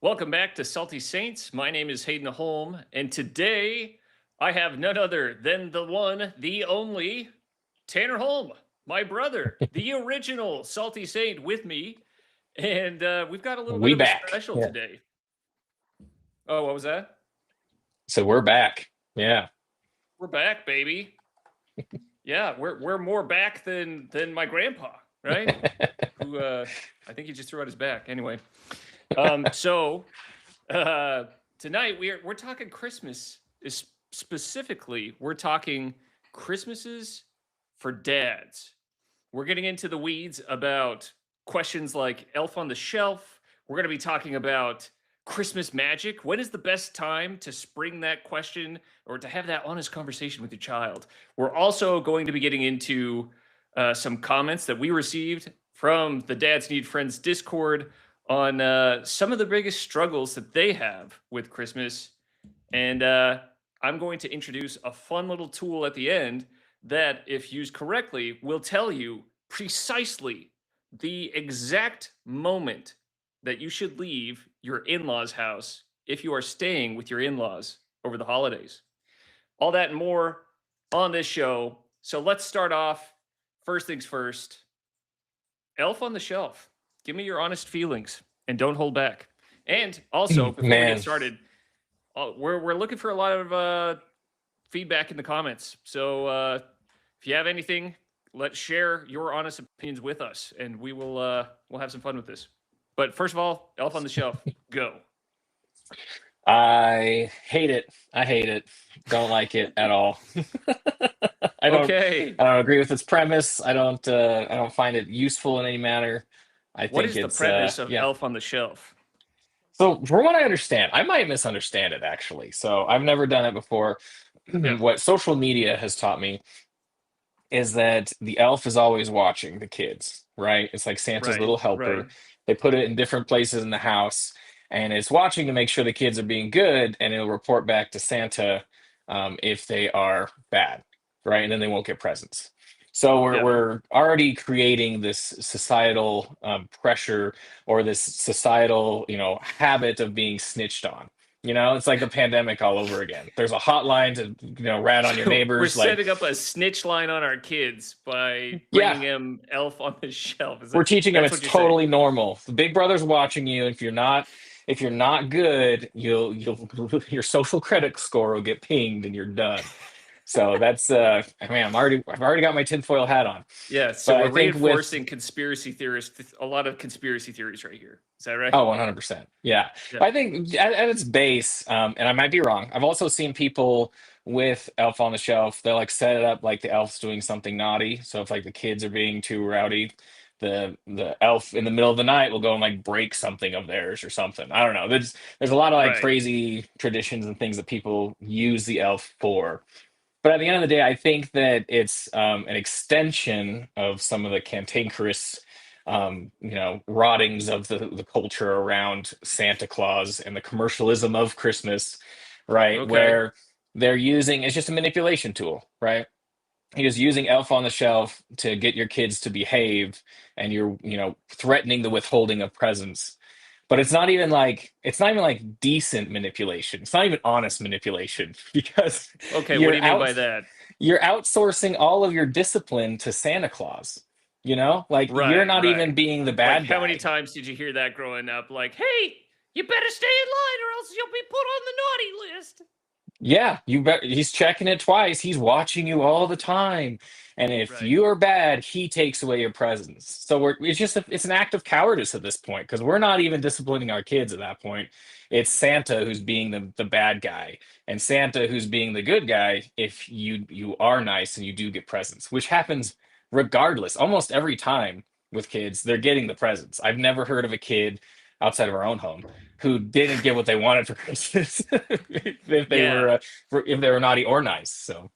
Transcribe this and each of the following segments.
Welcome back to Salty Saints. My name is Hayden Holm, and today I have none other than the one, the only Tanner Holm, my brother, the original Salty Saint with me. And we've got a little bit We of a back. special Yeah. today. Oh, what was that? So we're back. Yeah. We're back, baby. Yeah, we're more back than my grandpa, right? Who I think he just threw out his back. Anyway, so Uh, tonight we're talking Christmas. Is specifically we're talking Christmases for dads. We're getting into the weeds about questions like Elf on the Shelf. We're going to be talking about Christmas magic. When is the best time to spring that question or to have that honest conversation with your child? We're also going to be getting into some comments that we received from the Dads Need Friends Discord on some of the biggest struggles that they have with Christmas. And I'm going to introduce a fun little tool at the end that, if used correctly, will tell you precisely the exact moment that you should leave your in law's house if you are staying with your in laws over the holidays. All that and more on this show. So let's start off. First things first, Elf on the Shelf. Give me your honest feelings and don't hold back. And also, before we get Man. started, we're looking for a lot of feedback in the comments. So if you have anything, let's share your honest opinions with us, and we'll have some fun with this. But first of all, Elf on the Shelf, go. I hate it. I hate it. Don't like it at all. I don't Okay, I don't agree with its premise. I don't find it useful in any manner. I what think is the it's premise of yeah. Elf on the Shelf? So from what I understand, I might misunderstand it actually. So I've never done it before. Yeah, What social media has taught me is that the elf is always watching the kids, right? It's like Santa's right, little helper. right. They put it in different places in the house, and it's watching to make sure the kids are being good, and it'll report back to Santa if they are bad, right? And then they won't get presents. So we're Yeah. we're already creating this societal pressure or this societal, habit of being snitched on. It's like the pandemic all over again. There's a hotline to, rat on your So we're neighbors. Like, setting up a snitch line on our kids by yeah, bringing him Elf on the Shelf. Is we're that teaching them that's it's what you're saying? totally normal. The big brother's watching you. If you're not good, you'll your social credit score will get pinged and you're done. So that's man, I've already got my tinfoil hat on. Yeah, so But we're I think with reinforcing conspiracy theorists, a lot of conspiracy theories right here. Is that right? oh, 100%. Yeah. Yeah. I think at its base, and I might be wrong, I've also seen people with Elf on the Shelf, they'll like set it up like the elf's doing something naughty. So if like the kids are being too rowdy, the elf in the middle of the night will go and like break something of theirs or something. I don't know. There's a lot of like Right. crazy traditions and things that people use the elf for. But at the end of the day, I think that it's an extension of some of the cantankerous, rottings of the culture around Santa Claus and the commercialism of Christmas, right? Okay. Where they're using it's just a manipulation tool, right? You're just using Elf on the Shelf to get your kids to behave, and you're, threatening the withholding of presents. But it's not even like decent manipulation. It's not even honest manipulation because Okay, what do you're you mean by out that? you're outsourcing all of your discipline to Santa Claus. Like you're Right, not even right. being the Like bad how many guy. times did you hear that growing up? Like, hey, you better stay in line or else you'll be put on the naughty list. Yeah, you bet he's checking it twice. He's watching you all the time. And if Right. you are bad, he takes away your presents. So it's an act of cowardice at this point because we're not even disciplining our kids at that point. It's Santa who's being the bad guy and Santa who's being the good guy if you are nice and you do get presents, which happens regardless. Almost every time with kids, they're getting the presents. I've never heard of a kid outside of our own home who didn't get what they wanted for Christmas if they were Yeah. naughty or nice. So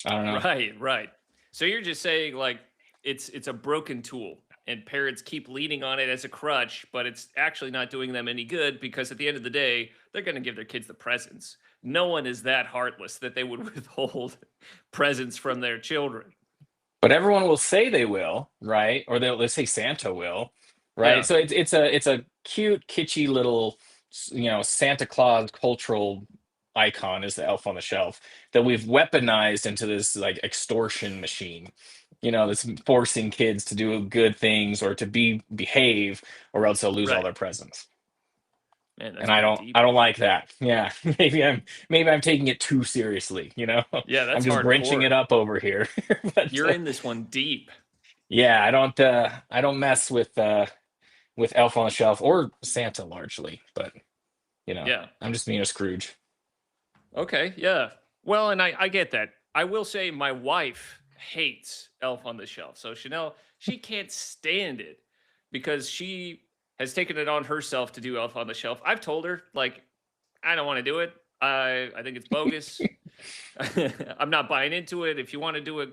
I don't know. Right, right. So you're just saying like it's a broken tool and parents keep leaning on it as a crutch, but it's actually not doing them any good because at the end of the day, they're going to give their kids the presents. No one is that heartless that they would withhold presents from their children. But everyone will say they will, right? Or they'll say Santa will, right? Yeah. So it's a cute, kitschy little Santa Claus cultural icon is the elf on the shelf that we've weaponized into this like extortion machine, that's forcing kids to do good things or to behave, or else they'll lose all Right. their presents. Man, And that's I pretty don't deep. I don't like that. Yeah. Maybe I'm taking it too seriously. Yeah, I'm that's just wrenching hardcore. it up over here. But You're in this one deep. yeah, I don't mess with Elf on the Shelf or Santa largely, but Yeah. I'm just being a Scrooge. Okay. Yeah. Well, and I get that. I will say my wife hates Elf on the Shelf. So Chanel, she can't stand it because she has taken it on herself to do Elf on the Shelf. I've told her, like, I don't want to do it. I think it's bogus. I'm not buying into it. If you want to do it,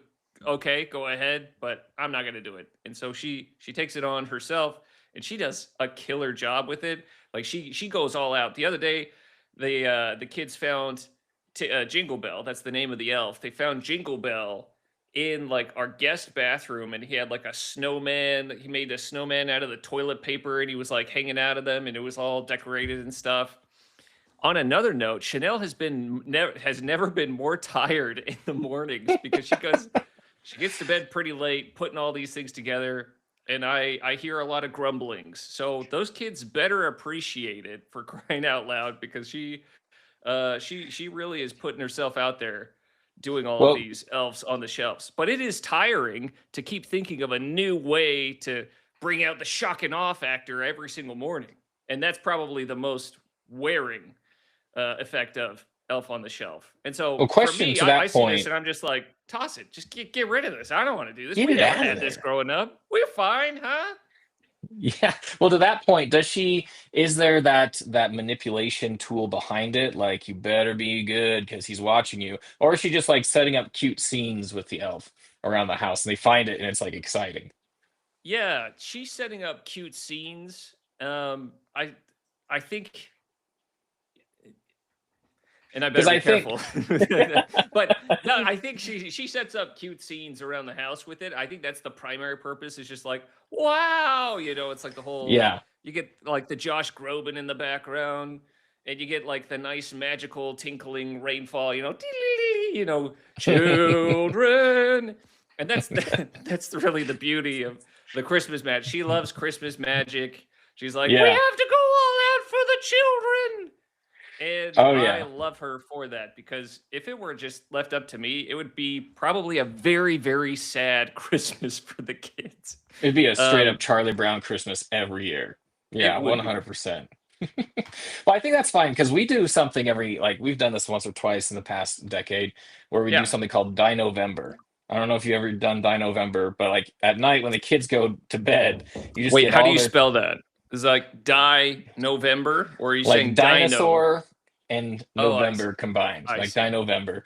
okay, go ahead, but I'm not going to do it. And so she takes it on herself, and she does a killer job with it. Like she goes all out. The other day, the kids found Jingle Bell. That's the name of the elf. They found Jingle Bell in like our guest bathroom, and he had like a snowman. He made a snowman out of the toilet paper, and he was like hanging out of them, and it was all decorated and stuff. On another note, Chanel has never been more tired in the mornings because she gets to bed pretty late, putting all these things together, and I hear a lot of grumblings. So those kids better appreciate it, for crying out loud, because she really is putting herself out there doing all of Well, these elves on the shelves. But it is tiring to keep thinking of a new way to bring out the shock and awe factor every single morning, and that's probably the most wearing effect of Elf on the Shelf. And so for question me, to I that see this point. and I'm just like, toss it. Just get rid of this. I don't want to do this. Get We it never out of had this there. growing up. We're fine, huh? Yeah. Well, to that point, is there that manipulation tool behind it? Like, you better be good because he's watching you, or is she just like setting up cute scenes with the elf around the house, and they find it and it's like exciting? Yeah, she's setting up cute scenes. I think, and I Because better be I think, careful. But no, I think she sets up cute scenes around the house with it. I think that's the primary purpose. Is just like, wow, it's like the whole, yeah. you get like the Josh Groban in the background, and you get like the nice magical tinkling rainfall, children. And that's really the beauty of the Christmas magic. She loves Christmas magic. She's like, we Yeah. have to go all out for the children. And Oh I yeah. love her for that, because if it were just left up to me, it would be probably a very, very sad Christmas for the kids. It'd be a straight up Um, Charlie Brown Christmas every year. it Yeah, would be. 100%. Well, I think that's fine because we do something like we've done this once or twice in the past decade where we do Yeah. something called Dino November. I don't know if you've ever done Dino November, but like at night when the kids go to bed, you just Wait, get how do all you their spell that? Is it like die November, or are you like saying dino? dinosaur and Oh, I see. November combined, I like see. Dino November.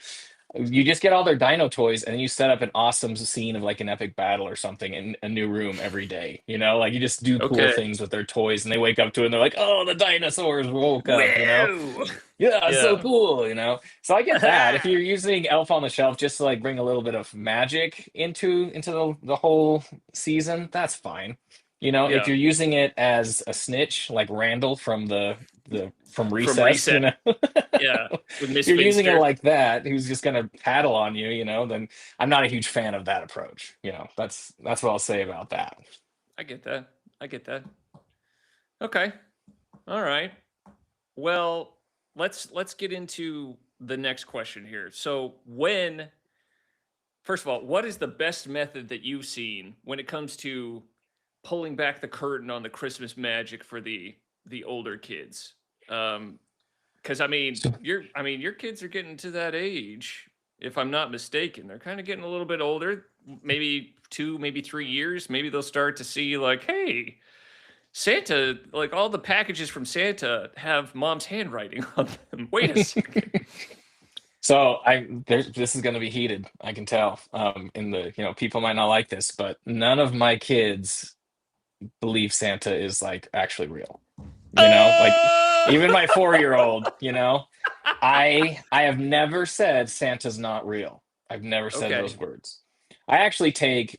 You just get all their dino toys and then you set up an awesome scene of like an epic battle or something in a new room every day. Like you just do cool Okay. things with their toys and they wake up to it and they're like, oh, the dinosaurs woke up. Whoa. Yeah, it's so Yeah. cool. So I get that. If you're using Elf on the Shelf just to like bring a little bit of magic into the whole season, that's fine. If Yeah. you're using it as a snitch, like Randall from From Recess, Reset. Yeah. With if Miss you're using it Finster. like that, who's just gonna paddle on you, then I'm not a huge fan of that approach. That's what I'll say about that. I get that. I get that. Okay. All right. Well, let's get into the next question here. So, first of all, what is the best method that you've seen when it comes to pulling back the curtain on the Christmas magic for the older kids? Because So your kids are getting to that age, if I'm not mistaken. They're kind of getting a little bit older, maybe 2, maybe 3 years. Maybe they'll start to see like, hey, Santa, like all the packages from Santa have mom's handwriting on them. Wait a second. this is going to be heated. I can tell. In the people might not like this, but none of my kids believe Santa is like actually real. Like even my 4-year-old. I have never said Santa's not real. I've never said Okay. those words. I actually take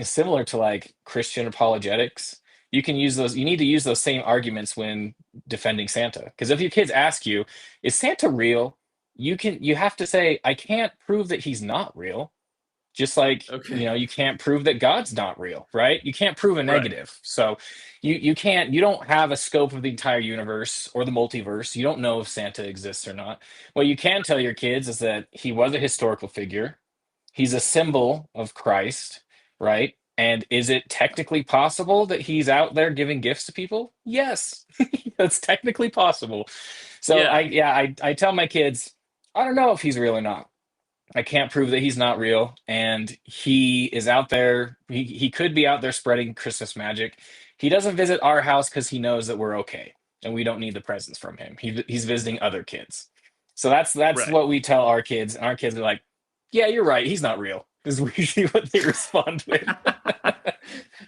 similar to like Christian apologetics. you can use those. You need to use those same arguments when defending Santa. Because if your kids ask you, "Is Santa real?" You have to say, "I can't prove that he's not real." Just like, Okay. you can't prove that God's not real, right? You can't prove a Right. negative. So you don't have a scope of the entire universe or the multiverse. You don't know if Santa exists or not. What you can tell your kids is that he was a historical figure. He's a symbol of Christ, right? And is it technically possible that he's out there giving gifts to people? Yes, that's technically possible. So Yeah. I tell my kids, I don't know if he's real or not. I can't prove that he's not real, and he is out there. He could be out there spreading Christmas magic. He doesn't visit our house because he knows that we're okay and we don't need the presents from him. He's visiting other kids, so that's Right. what we tell our kids, and our kids are like, "Yeah, you're right. He's not real." Is usually what they respond with. I'm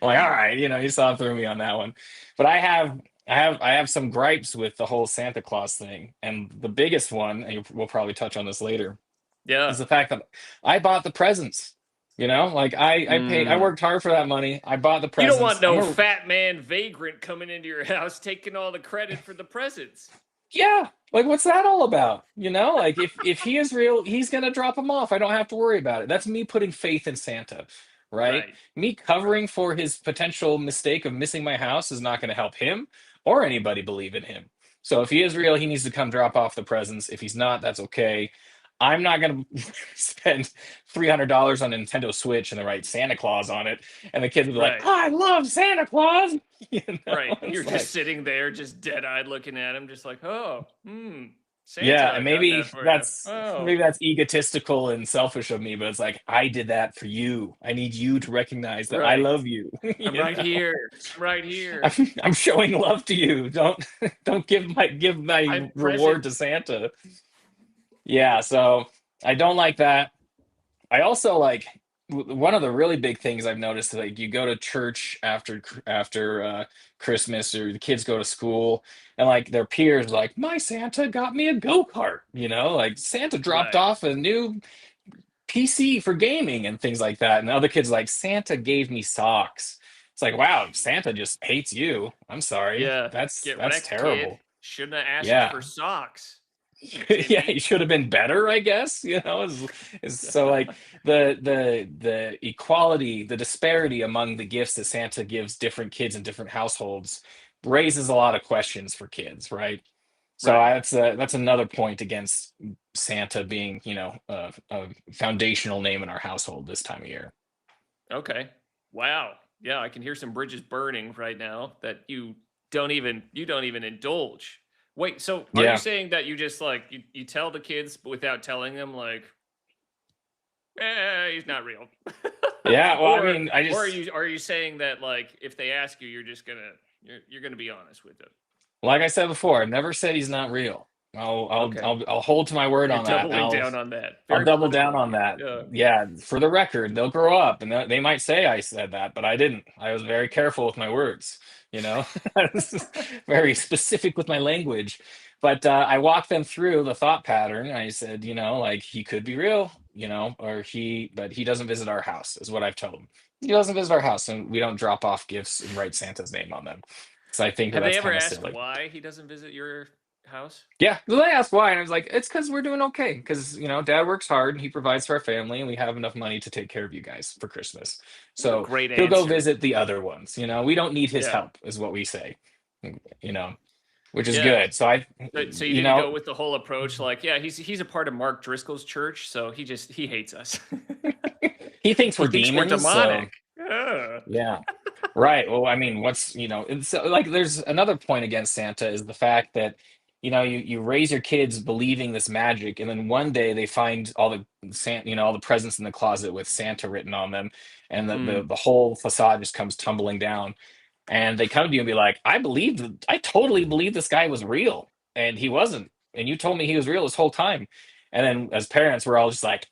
like, all right, you saw through me on that one, but I have some gripes with the whole Santa Claus thing, and the biggest one, and we'll probably touch on this later, is Yeah. the fact that I bought the presents. Like I Mm. worked hard for that money. I bought the You don't want presents. no fat man vagrant coming into your house taking all the credit for the presents. Yeah, like what's that all about? Like if he is real, he's gonna drop them off. I don't have to worry about it. That's me putting faith in Santa, right? Right. Me covering for his potential mistake of missing my house is not gonna help him or anybody believe in him. So if he is real, he needs to come drop off the presents. If he's not, that's okay. I'm not gonna spend $300 on a Nintendo Switch and the right Santa Claus on it, and the kids will be like, Right. "I love Santa Claus." Right. You're It's just like, sitting there, just dead eyed looking at him, just like, oh, yeah, Santa, and I got maybe that for you. that's Oh, maybe that's egotistical and selfish of me, but it's like I did that for you. I need you to recognize that I right. love you. I'm right here. I'm right I'm, here. I'm showing love to you. Don't give my I'm reward present. to Santa. Yeah, so I don't like that. I also like one of the really big things I've noticed, like you go to church after Christmas, or the kids go to school, and like their peers like, my Santa got me a go-kart, like Santa dropped Right. off a new PC for gaming and things like that, and the other kids like, Santa gave me socks. It's like, wow, Santa just hates you. I'm sorry, Yeah. that's Get that's wrecked, kid. terrible. Shouldn't have asked Yeah. for socks, Yeah, Timmy. he should have been better, I guess. So like the equality, the disparity among the gifts that Santa gives different kids in different households raises a lot of questions for kids, right? So Right. that's another point against Santa being, a foundational name in our household this time of year. Okay. Wow. Yeah, I can hear some bridges burning right now that you don't even indulge. Wait, so are you Yeah. saying that you just like you tell the kids but without telling them like, he's not real? Yeah. Well, I or mean, I or are just you saying that like if they ask you, you're gonna be honest with them? like I said before, I've never said he's not real. Okay. I'll hold to my word You're on that. doubling down on that. I'll Very double political down of on you. that. Yeah. Yeah, for the record, they'll grow up and they might say I said that, but I didn't. I was very careful with my words, I was very specific with my language. But I walked them through the thought pattern. I said, like he could be real, but he doesn't visit our house, is what I've told him. He doesn't visit our house, and we don't drop off gifts and write Santa's name on them. So I think that Have they that's ever kind of asked silly. why he doesn't visit your house? Yeah, well, they asked why, and I was like, "It's because we're doing okay. Because Dad works hard and he provides for our family, and we have enough money to take care of you guys for Christmas. That's a So great he'll go answer. visit the other ones. We don't need his Yeah. help, is what we say. You know, which is Yeah. good. So I, So you you didn't know, go with the whole approach like, yeah, he's a part of Mark Driscoll's church, so he hates us. he thinks He we're thinks we're demons. So demonic. Yeah. yeah, right. Well, I mean, it's like there's another point against Santa is the fact that you raise your kids believing this magic, and then one day they find all the presents in the closet with Santa written on them, and Mm, the whole facade just comes tumbling down. And they come to you and be like, I totally believed this guy was real, and he wasn't, and you told me he was real this whole time. And then as parents, we're all just like,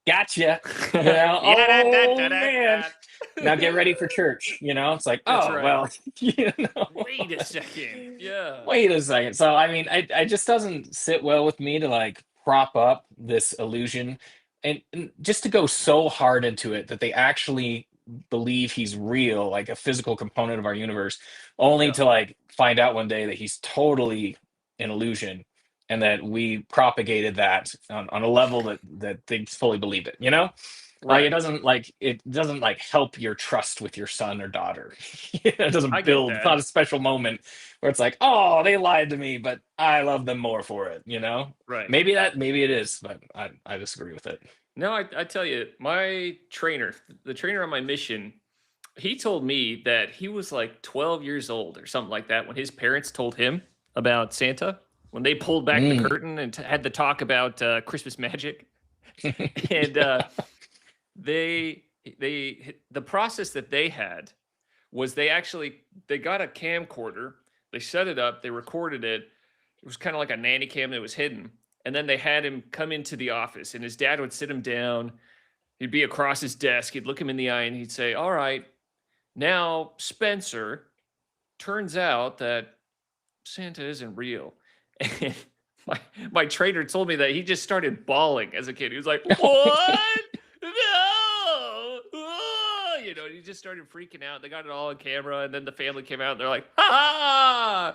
gotcha, yeah, da, da, da, oh da, man, da. now get ready for church. It's like, That's oh right. well, you know Wait a second. Yeah. wait a second. So I mean, I just doesn't sit well with me to like prop up this illusion, and just to go so hard into it that they actually believe he's real, like a physical component of our universe, only Yeah. to like find out one day that he's totally an illusion, and that we propagated that on a level that they fully believe it, you know? Like Right. it doesn't like help your trust with your son or daughter. It I doesn't get build. It's not that. a special moment where it's like, oh, they lied to me, but I love them more for it. You know? Right. Maybe it is, but I disagree with it. No, I tell you, my trainer, the trainer on my mission, he told me that he was like 12 years old or something like that when his parents told him about Santa, when they pulled back the Mm. curtain and had the talk about Christmas magic. And they the process that they had was they got a camcorder, they set it up, they recorded it. It was kind of like a nanny cam that was hidden. And then they had him come into the office, and his dad would sit him down. He'd be across his desk. He'd look him in the eye and he'd say, "All right, now, Spencer, turns out that Santa isn't real." And my trainer told me that he just started bawling as a kid. He was like, "What? No!" You know, he just started freaking out. They got it all on camera, and then the family came out and they're like, "Ha!"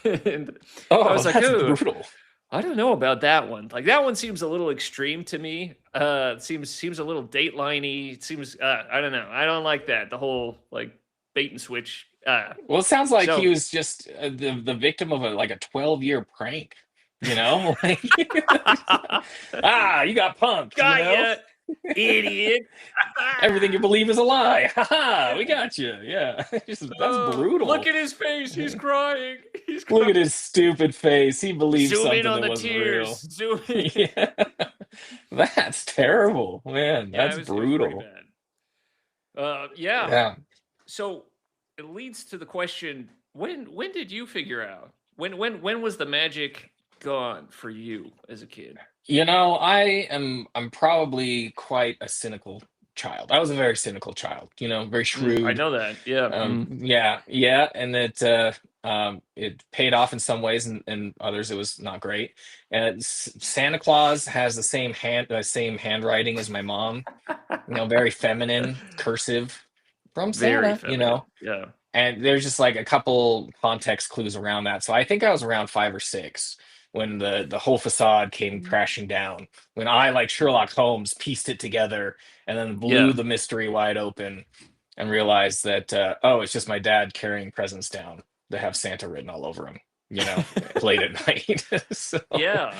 And I Oh, was like, that's "Ooh, brutal. I don't know about that one. Like that one seems a little extreme to me. Seems a little dateliney. It seems I don't know. I don't like that. The whole like bait and switch. Well, it sounds like he So was just the victim of a like a 12-year prank. You know, like you got punked. You got know, ya, idiot. everything you believe is a lie. Ha ha! We got you. Yeah, that's Look brutal. at his face. He's crying. He's Look at crying. his stupid face. He believed Zoom in something on that the wasn't tears. real. Zoom in. Yeah, that's terrible, man. Yeah, That's it was pretty brutal. bad. Yeah. Yeah. So it leads to the question: when did you figure out when was the magic gone for you as a kid? You know, I'm probably quite a cynical child. I was a very cynical child, you know, very I shrewd. know that. Yeah. Yeah, and it paid off in some ways, and others it was not great. And Santa Claus has the same handwriting as my mom, you know, very feminine, cursive from Very Santa, you feminine. know. Yeah. And there's just like a couple context clues around that. So I think I was around 5 or 6 when the whole facade came crashing down. When I, like Sherlock Holmes, pieced it together and then blew Yeah. the mystery wide open and realized that oh, it's just my dad carrying presents down that have Santa written all over them. You know, late at night. So Yeah.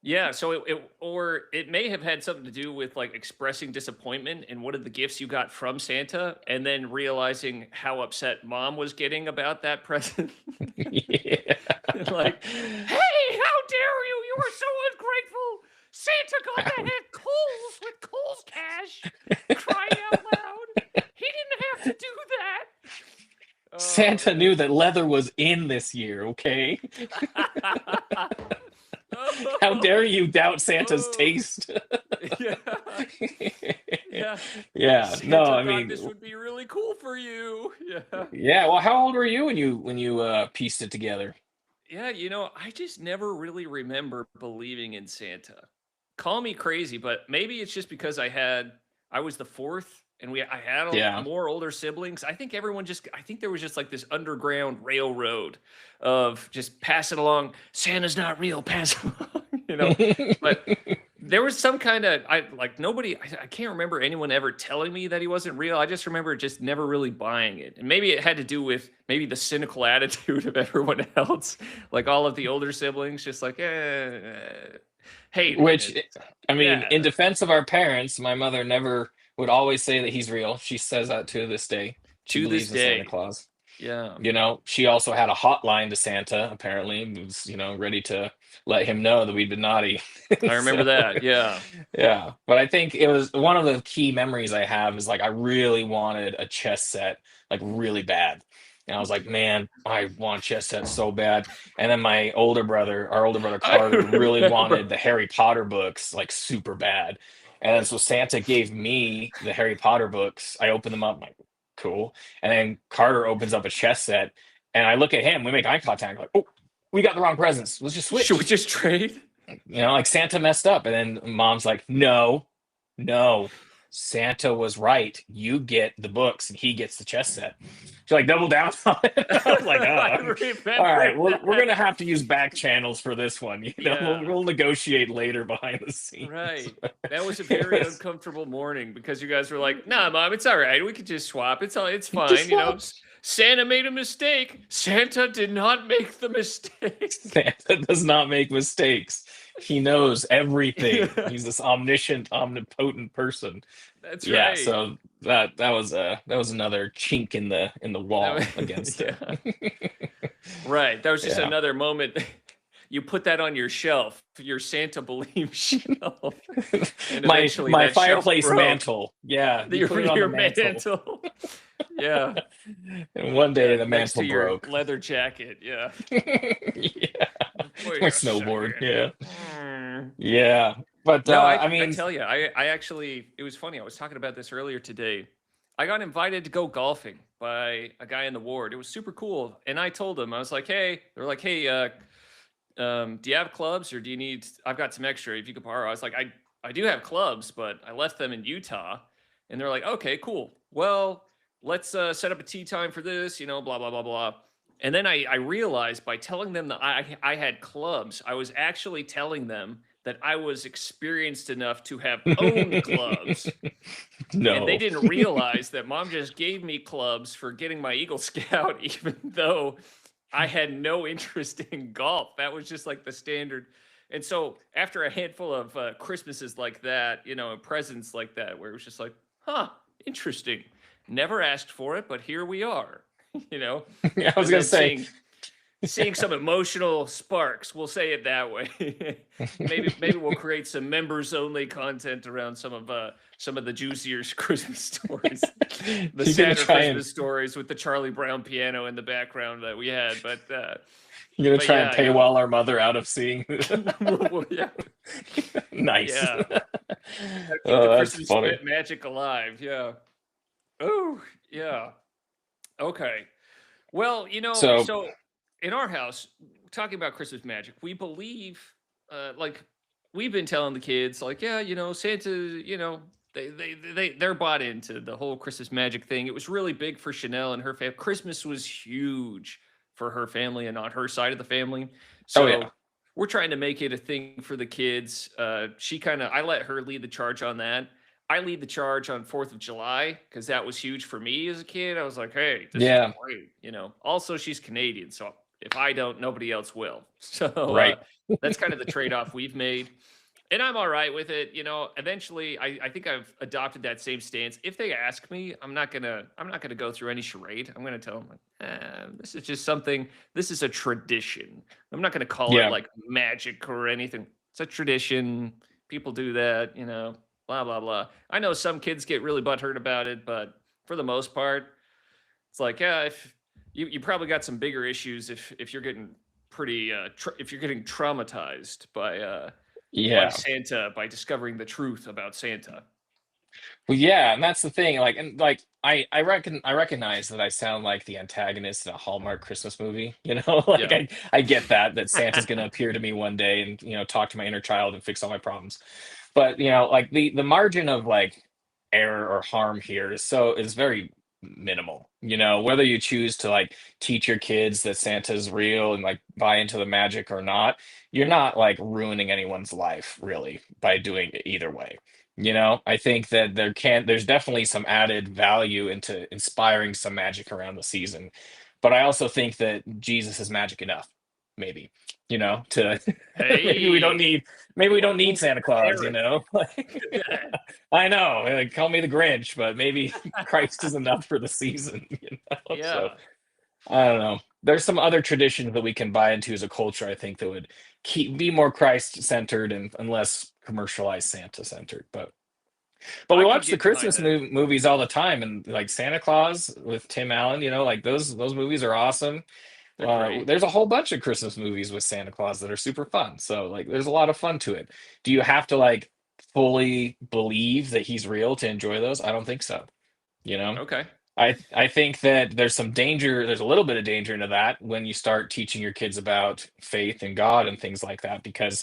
Yeah, so it may have had something to do with like expressing disappointment in one of the gifts you got from Santa, and then realizing how upset mom was getting about that present. yeah. Like, hey, how dare you? You are so ungrateful. Santa got to have coals with Coles cash. Crying out loud. He didn't have to do that. Oh Santa knew that leather was in this year, okay? man. How dare you doubt Santa's Oh, taste? yeah. Yeah. Yeah, no, Santa I thought mean, this would be really cool for you. Yeah. yeah. Well, how old were you when you pieced it together? Yeah, I just never really remember believing in Santa. Call me crazy, but maybe it's just because I was the fourth and I had Yeah. more older siblings. I think there was just like this underground railroad of just passing along Santa's not real, pass it along, But there was some kind of I like nobody I can't remember anyone ever telling me that he wasn't real. I just remember just never really buying it. And maybe it had to do with maybe the cynical attitude of everyone else. Like all of the older siblings just like hating Which, it. I mean, Yeah. in defense of our parents, my mother never would always say that he's real. She says that to this day. She To this believes in Santa day. Claus. Yeah. You know, she also had a hotline to Santa, apparently, and was, you know, ready to let him know that we'd been naughty. I So, remember that. Yeah. yeah. But I think it was one of the key memories I have is like I really wanted a chess set, like really bad. And I was like, man, I want a chess set so bad. And then our older brother I Carter, really wanted remember. the Harry Potter books like super bad. And then so Santa gave me the Harry Potter books. I opened them up, I'm like, cool. And then Carter opens up a chess set, and I look at him. We make eye contact, like, oh, we got the wrong presents. Let's just Should we switch. just trade? You know, like Santa messed up. And then mom's like, no, no. Santa was right. You get the books and he gets the chess set. She like doubled down on it. I was like, I oh, all remember right, we're that. gonna have to use back channels for this one. Yeah, We'll negotiate later behind the scenes. right. That was a It very was uncomfortable morning because you guys were like, "Nah, mom, it's all right. We could just swap. It's just fine. swap. Santa made a mistake. Santa did not make the mistake." Santa does not make mistakes. He knows everything. He's this omniscient, omnipotent person. That's Yeah, right. so that was another chink in the That wall was, against it. yeah. Right. That was just Yeah. another moment. You put that on your shelf, your Santa believe shelf, and eventually My that shelf fireplace broke. mantle. Yeah, you put it on the Your mantle. mantle. Yeah. And one day Yeah. the Next mantle to your broke. leather jacket. Yeah. Yeah. Wait My a snowboard. second. Yeah. Hmm. Yeah. But No, I I mean, tell you, I actually, it was funny. I was talking about this earlier today. I got invited to go golfing by a guy in the ward. It was super cool. And I told him, I was like, hey, they're like, hey, do you have clubs or do you need, I've got some extra if you could borrow. I was like, I do have clubs, but I left them in Utah. And they're like, okay, cool. Well, let's set up a tea time for this, blah, blah, blah, blah. And then I realized by telling them that I had clubs, I was actually telling them that I was experienced enough to have owned clubs. And they no. didn't realize that mom just gave me clubs for getting my Eagle Scout, even though I had no interest in golf. That was just like the standard. And so after a handful of Christmases like that, and presents like that, where it was just like, huh, interesting. Never asked for it, but here we are, you know? I was And gonna then say, seeing some emotional sparks, we'll say it that way. Maybe we'll create some members only content around some of the juicier Christmas stories, the you're gonna sadder try and Christmas stories with the Charlie Brown piano in the background that we had. you're gonna But try and yeah, paywall our mother out of seeing. well, yeah, Nice. yeah. Keep the Oh, that's Christmas funny. magic alive. Yeah. Oh, yeah. Okay. Well, So, so in our house, talking about Christmas magic, we believe, like we've been telling the kids, like, yeah, Santa, they're bought into the whole Christmas magic thing. It was really big for Chanel and her family. Christmas was huge for her family and on her side of the family. oh yeah, So we're trying to make it a thing for the kids. I let her lead the charge on that. I lead the charge on 4th of July because that was huge for me as a kid. I was like, hey, this is yeah, great. Also, she's Canadian. So if I don't, nobody else will. So right. that's kind of the trade off we've made. And I'm all right with it. Eventually I think I've adopted that same stance. If they ask me, I'm not gonna go through any charade. I'm gonna tell them like, this is just something, this is a tradition. I'm not gonna call it Yeah, like magic or anything. It's a tradition. People do that, blah blah blah. I know some kids get really butthurt about it, but for the most part, it's like, yeah, if you probably got some bigger issues if you're getting pretty if you're getting traumatized by yeah. Santa, by discovering the truth about Santa. Well, yeah, and that's the thing. Like, and like, I recognize that I sound like the antagonist in a Hallmark Christmas movie. Like Yeah. I get that Santa's gonna appear to me one day and talk to my inner child and fix all my problems. But like the margin of like error or harm here is very minimal. Whether you choose to like teach your kids that Santa's real and like buy into the magic or not, you're not like ruining anyone's life really by doing it either way. I think that there's definitely some added value into inspiring some magic around the season. But I also think that Jesus is magic enough, maybe, to maybe we don't Hey, need maybe we don't need don't Santa Claus, compare it. Like, I know, call me the Grinch, but maybe Christ is enough for the season. So Yeah. I don't know. There's some other traditions that we can buy into as a culture, I think, that would be more Christ centered and less commercialized Santa centered. But we I could watch the get behind Christmas that. movies all the time, and like Santa Claus with Tim Allen, like those movies are awesome. They're great. There's a whole bunch of Christmas movies with Santa Claus that are super fun. So like, there's a lot of fun to it. Do you have to like fully believe that he's real to enjoy those? I don't think so. You know, Okay. I think that there's some danger. There's a little bit of danger into that when you start teaching your kids about faith and God and things like that, because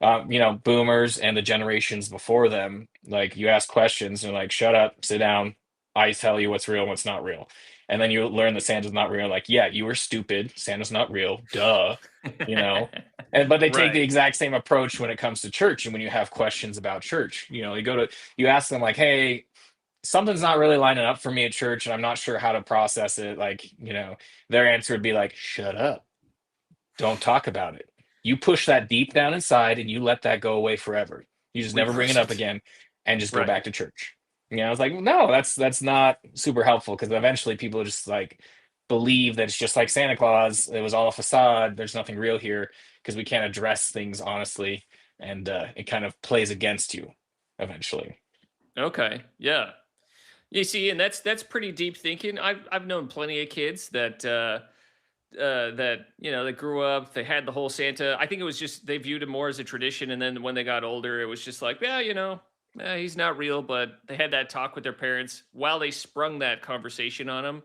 boomers and the generations before them, like you ask questions and like, shut up, sit down, I tell you what's real and what's not real. And then you learn that Santa's not real. Like, yeah, you were stupid. Santa's not real. Duh. You know? And but they take the Right. exact same approach when it comes to church and when you have questions about church. You ask them like, hey, something's not really lining up for me at church and I'm not sure how to process it. Like, their answer would be like, shut up. Don't talk about it. You push that deep down inside and you let that go away forever. You just never bring it Repress up it. again and just go Right. back to church. I was like, no, that's not super helpful because eventually people just like believe that it's just like Santa Claus. It was all a facade. There's nothing real here because we can't address things honestly, and it kind of plays against you eventually. Okay. Yeah. You see, and that's pretty deep thinking. I've known plenty of kids that that grew up. They had the whole Santa. I think it was just they viewed it more as a tradition, and then when they got older, it was just like, yeah, he's not real. But they had that talk with their parents while they sprung that conversation on them.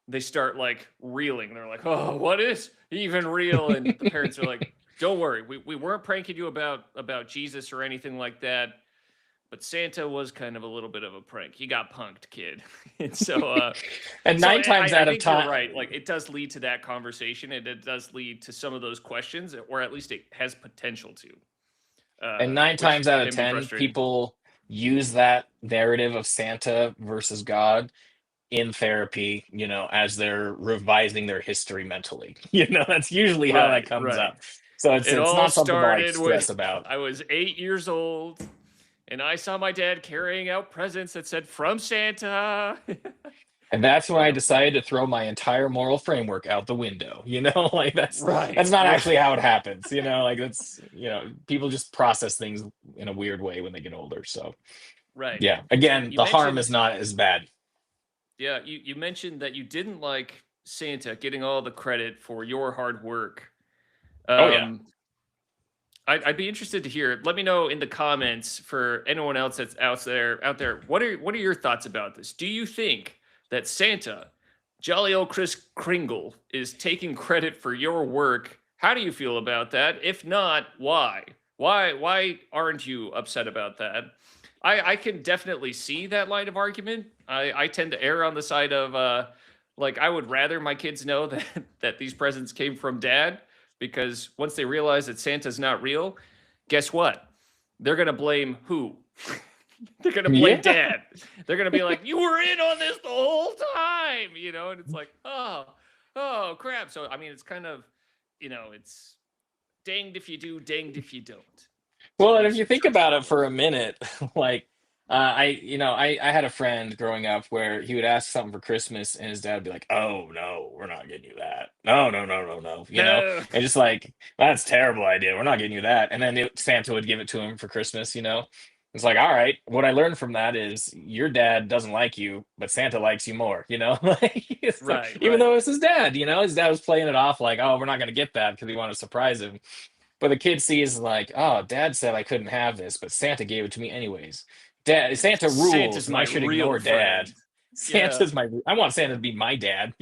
They start like reeling. They're like, oh, what is even real? And the parents are like, don't worry, we weren't pranking you about Jesus or anything like that. But Santa was kind of a little bit of a prank. You got punked, kid. And And so nine times I out of think you're time, right. Like it does lead to that conversation, and it does lead to some of those questions, or at least it has potential to, and nine which times out of can be 10, frustrating. people use that narrative of Santa versus God in therapy, as they're revising their history mentally. That's usually how that Right, comes right. up. So it's It it's all not something to like started stress with about. I was 8 years old, and I saw my dad carrying out presents that said "From Santa." And that's when I Yeah. decided to throw my entire moral framework out the window. Like that's Right. not Right. actually how it happens. Like that's people just process things in a weird way when they get older. So Right. yeah, So again, you the harm mentioned is not as bad. Yeah, you mentioned that you didn't like Santa getting all the credit for your hard work. Oh yeah. Um, I'd be interested to hear. Let me know in the comments for anyone else that's out there. What are your thoughts about this? Do you think that Santa, jolly old Chris Kringle, is taking credit for your work? How do you feel about that? If not, why? Why aren't you upset about that? I can definitely see that line of argument. I tend to err on the side of like I would rather my kids know that that these presents came from dad, because once they realize that Santa's not real, guess what? They're gonna blame who? They're gonna blame Yeah. dad. They're gonna be like, "You were in on this the whole time," and it's like, oh crap. So I mean, it's kind of, it's danged if you do, danged if you don't, to Well, and if use you think church about it for proverbs. a minute, like I had a friend growing up where he would ask something for Christmas and his dad would be like, "Oh no, we're not getting you that. No, no, no, no, no." No, And just like, that's a terrible idea. We're not getting you that. And then Santa would give it to him for Christmas. It's like, all right, what I learned from that is your dad doesn't like you, but Santa likes you more, Like, so right, even right, though it's his dad, his dad was playing it off like, oh, we're not gonna get that because we want to surprise him. But the kid sees like, oh, dad said I couldn't have this, but Santa gave it to me anyways. Dad, Santa rules, Santa's and I my should real ignore dad. friend. Yeah, I want Santa to be my dad,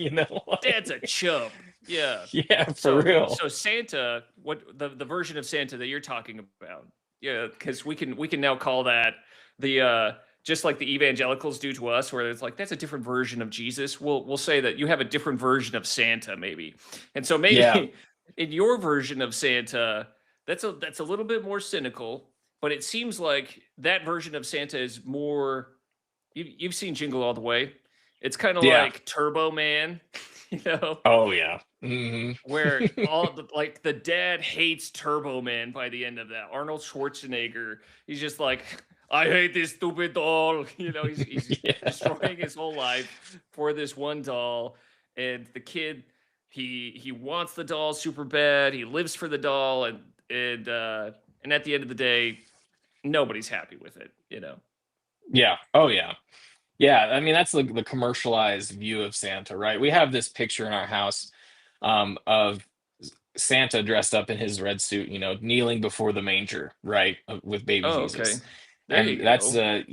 dad's a chump. Yeah. Yeah, for So real. so Santa, what the version of Santa that you're talking about? Yeah, because we can now call that the just like the evangelicals do to us, where it's like that's a different version of Jesus. We'll say that you have a different version of Santa, maybe. And so Yeah, maybe in your version of Santa, that's a little bit more cynical, but it seems like that version of Santa is more. You've seen Jingle All the Way. It's kind of yeah. like Turbo Man, you know Oh yeah. Hmm. where all like the dad hates Turbo Man by the end of that. Arnold Schwarzenegger, he's just like, I hate this stupid doll. He's Yeah. destroying his whole life for this one doll, and the kid, he wants the doll super bad. He lives for the doll, and at the end of the day, nobody's happy with it. Yeah. Oh yeah. Yeah. I mean, that's the commercialized view of Santa, right? We have this picture in our house of Santa dressed up in his red suit, kneeling before the manger, right, with baby Oh, okay. Jesus. There And you that's go.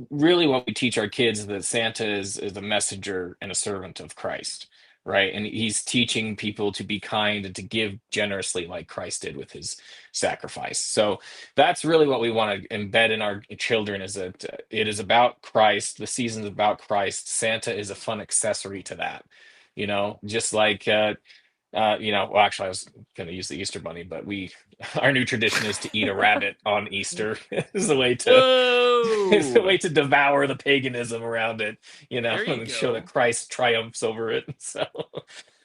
really what we teach our kids, is that Santa is a messenger and a servant of Christ, right? And he's teaching people to be kind and to give generously like Christ did with his sacrifice. So that's really what we want to embed in our children, is that it is about Christ. The season's about Christ. Santa is a fun accessory to that, just like well, actually, I was going to use the Easter bunny, but our new tradition is to eat a rabbit on Easter. is the way to is the Whoa! way to devour the paganism around it, There you and show that go. Christ triumphs over it. So,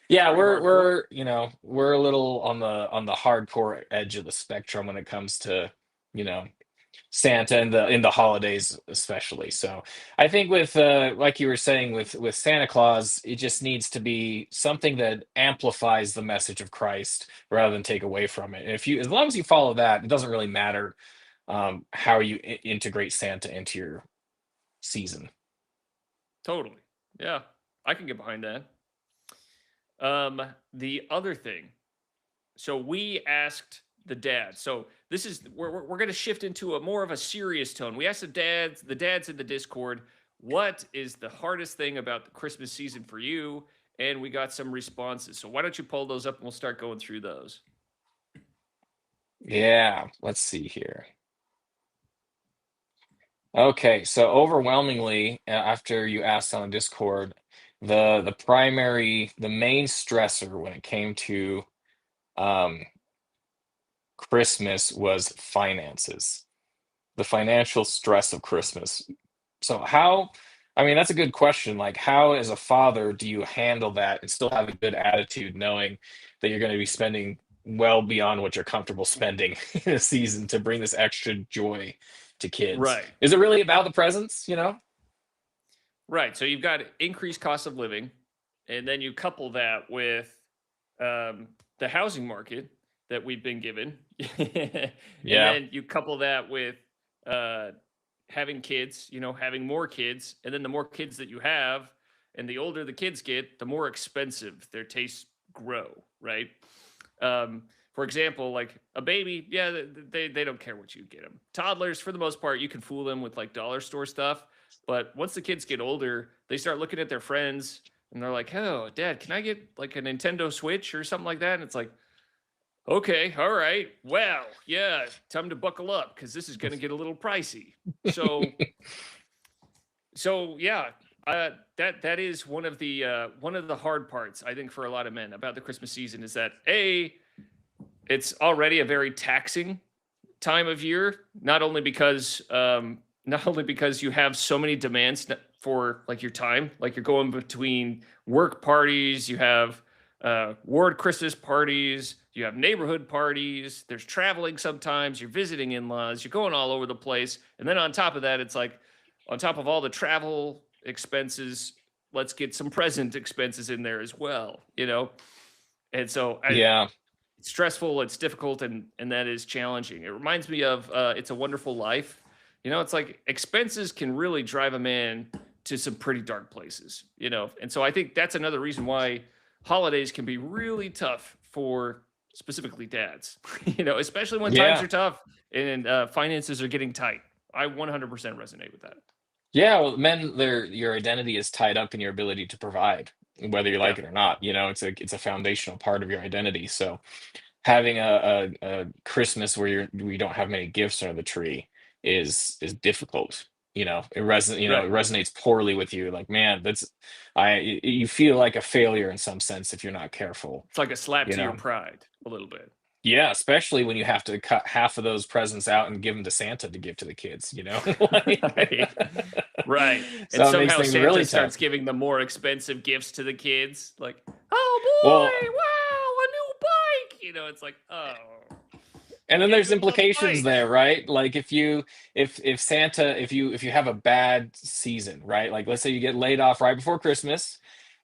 yeah, Pretty hardcore. we're a little on the hardcore edge of the spectrum when it comes to you know Santa in the holidays especially. So I think with like you were saying with Santa Claus, it just needs to be something that amplifies the message of Christ rather than take away from it. And as long as you follow that, it doesn't really matter how you integrate Santa into your season. Totally. Yeah, I can get behind that. The other thing, so we asked the dad. So this is we're going to shift into a more of a serious tone. We asked the dads in the Discord, what is the hardest thing about the Christmas season for you? And we got some responses. So why don't you pull those up and we'll start going through those. Yeah, let's see here. Okay, so overwhelmingly, after you asked on the Discord, the main stressor when it came to um, Christmas was finances, the financial stress of Christmas. So I mean, that's a good question. Like, how as a father do you handle that and still have a good attitude, knowing that you're going to be spending well beyond what you're comfortable spending in a season to bring this extra joy to kids? Right. Is it really about the presents, Right. So you've got increased cost of living, and then you couple that with the housing market that we've been given, and Yeah. then you couple that with uh, having kids, having more kids, and then the more kids that you have, and the older the kids get, the more expensive their tastes grow, right? For example, like a baby, yeah, they don't care what you get them. Toddlers, for the most part, you can fool them with like dollar store stuff. But once the kids get older, they start looking at their friends and they're like, "Oh, Dad, can I get like a Nintendo Switch or something like that?" And it's like, "Okay, all right, well, yeah, time to buckle up because this is going to get a little pricey." So yeah, that is one of the hard parts I think for a lot of men about the Christmas season is that it's already a very taxing time of year, not only because you have so many demands for like your time, like you're going between work parties, you have ward Christmas parties, you have neighborhood parties, there's traveling sometimes, you're visiting in-laws, you're going all over the place. And then on top of that, it's like on top of all the travel expenses, let's get some present expenses in there as well. And so Yeah. it's stressful, it's difficult, and that is challenging. It reminds me of It's a Wonderful Life. It's like expenses can really drive a man to some pretty dark places. And so I think that's another reason why holidays can be really tough for specifically dads, especially when times Yeah. are tough and finances are getting tight. I 100% resonate with that. Yeah, well, men, your identity is tied up in your ability to provide, whether you Yeah, like it or not. It's a foundational part of your identity. So having a Christmas where you don't have many gifts under the tree is difficult. It right. resonates poorly with you. Like, man, you feel like a failure in some sense if you're not careful. It's like a slap You to your know. pride a little bit. Yeah, especially when you have to cut half of those presents out and give them to Santa to give to the kids. Right. Right. And So it makes somehow things Santa really starts tough. giving the more expensive gifts to the kids. Like, oh boy, Well, wow, a new bike. It's like, oh, and you then can't there's go without the implications bike. there, right? Like if Santa if you have a bad season, right? Like let's say you get laid off right before Christmas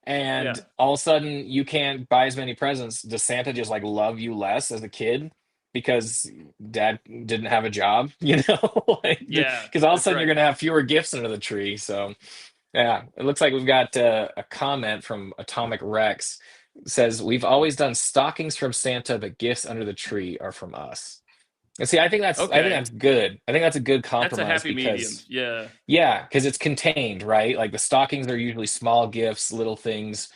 Yeah. and all of a sudden you can't buy as many presents. Does Santa just like love you less as a kid because dad didn't have a job, Like, Yeah. because all of a That's sudden you're right. gonna have fewer gifts under the tree. So yeah, it looks like we've got a comment from Atomic Rex. Says we've always done stockings from Santa, but gifts under the tree are from us. And see, Okay. I think that's good. I think that's a good That's a compromise happy medium. because Yeah. yeah, because it's contained, right? Like the stockings are usually small gifts, little things.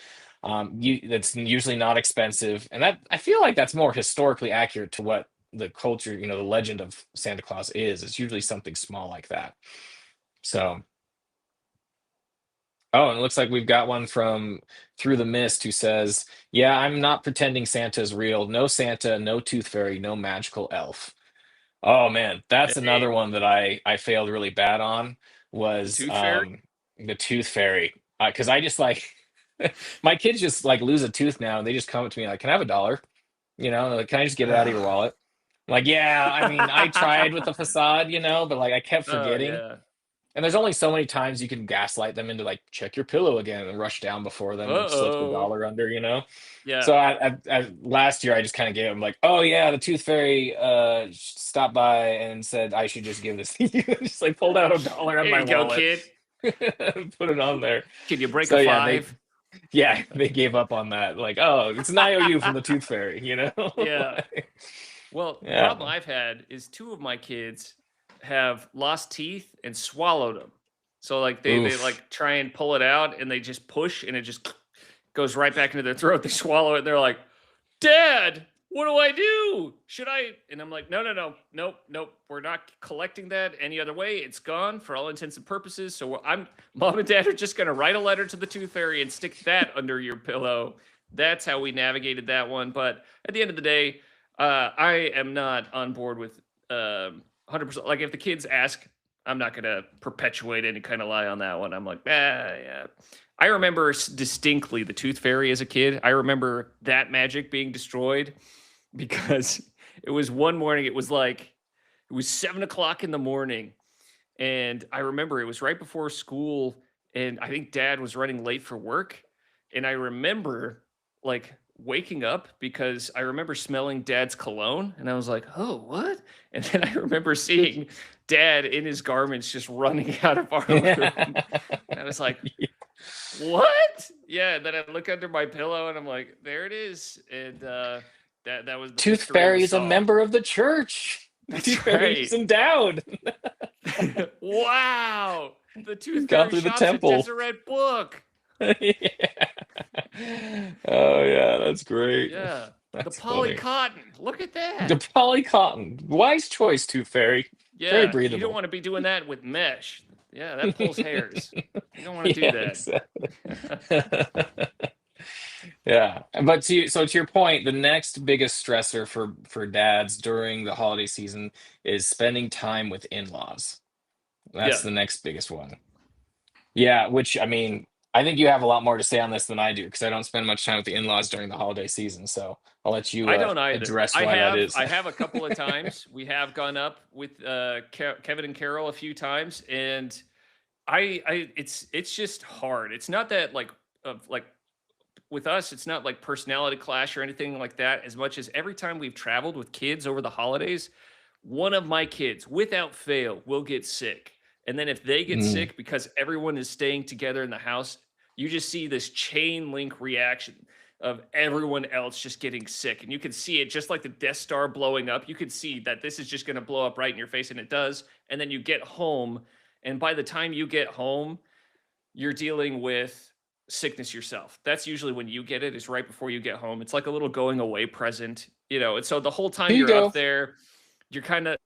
That's usually not expensive, and that I feel like that's more historically accurate to what the culture, the legend of Santa Claus is. It's usually something small like that. So, oh, and it looks like we've got one from Through the Mist who says, "Yeah, I'm not pretending Santa's real. No Santa, no Tooth Fairy, no magical elf." Oh man, that's Hey, another one that I failed really bad on the was Tooth Fairy. the Tooth Fairy. Because I just like my kids just like lose a tooth now and they just come up to me like, "Can I have a dollar?" Like, "Can I just get it out of your wallet?" I'm like, yeah, I mean, I tried with the facade, but like I kept Oh forgetting. yeah. And there's only so many times you can gaslight them into like, check your pillow again and rush down before them and slip the Uh-oh. dollar under. Yeah. So last year, I just kind of gave them like, oh yeah, the Tooth Fairy stopped by and said I should just give this to you. Just like pulled out $1 on Here my you go, wallet, kid. put it on there. Can you break a So yeah, they five? yeah they gave up on that. Like, oh, it's an IOU from the Tooth Fairy. Yeah. Well, the Yeah. problem I've had is two of my kids have lost teeth and swallowed them. So like they Oof. like try and pull it out and they just push and it just goes right back into their throat. They swallow it and they're like, "Dad, what do I do? Should I?" And I'm like, "No, no, no, nope, nope. We're not collecting that any other way. It's gone for all intents and purposes. So Mom and Dad are just gonna write a letter to the Tooth Fairy and stick that under your pillow." That's how we navigated that one. But at the end of the day, I am not on board with 100%. Like if the kids ask, I'm not gonna perpetuate any kind of lie on that one. I'm like, yeah. I remember distinctly the Tooth Fairy as a kid. I remember that magic being destroyed because it was one morning. It was 7 o'clock in the morning, and I remember it was right before school, and I think Dad was running late for work, and I remember like waking up because I remember smelling Dad's cologne, and I was like, "Oh, what?" And then I remember seeing Dad in his garments just running out of our room. And I was like, "What?" Yeah, and then I look under my pillow and I'm like, "There it is." And that was the Tooth victory we Fairy is a saw. member of the church. The That's Tooth Fairy is right. endowed. Wow. The Tooth Gone Fairy through the shops at temple. Deseret Book. Yeah. Oh yeah, that's great. Yeah. The That's poly funny. cotton. Look at The that. poly cotton. Wise choice, Tooth Fairy. Very Yeah. You don't breathable. want to be doing that with mesh. Yeah, that pulls hairs. You don't want to do Yeah, exactly. that. Yeah. But to your point, the next biggest stressor for dads during the holiday season is spending time with in-laws. That's Yeah. the next biggest one. Yeah, which I mean, I think you have a lot more to say on this than I do because I don't spend much time with the in-laws during the holiday season. So I'll let you I don't either. address why that is. I have a couple of times. We have gone up with Kevin and Carol a few times, and it's just hard. It's not that like with us, it's not like personality clash or anything like that. As much as every time we've traveled with kids over the holidays, one of my kids, without fail, will get sick. And then if they get Mm, sick because everyone is staying together in the house, you just see this chain link reaction of everyone else just getting sick. And you can see it just like the Death Star blowing up. You could see that this is just going to blow up right in your face, and it does. And then you get home. And by the time you get home, you're dealing with sickness yourself. That's usually when you get it, is right before you get home. It's like a little going away present, And so the whole time here you you're up go. there,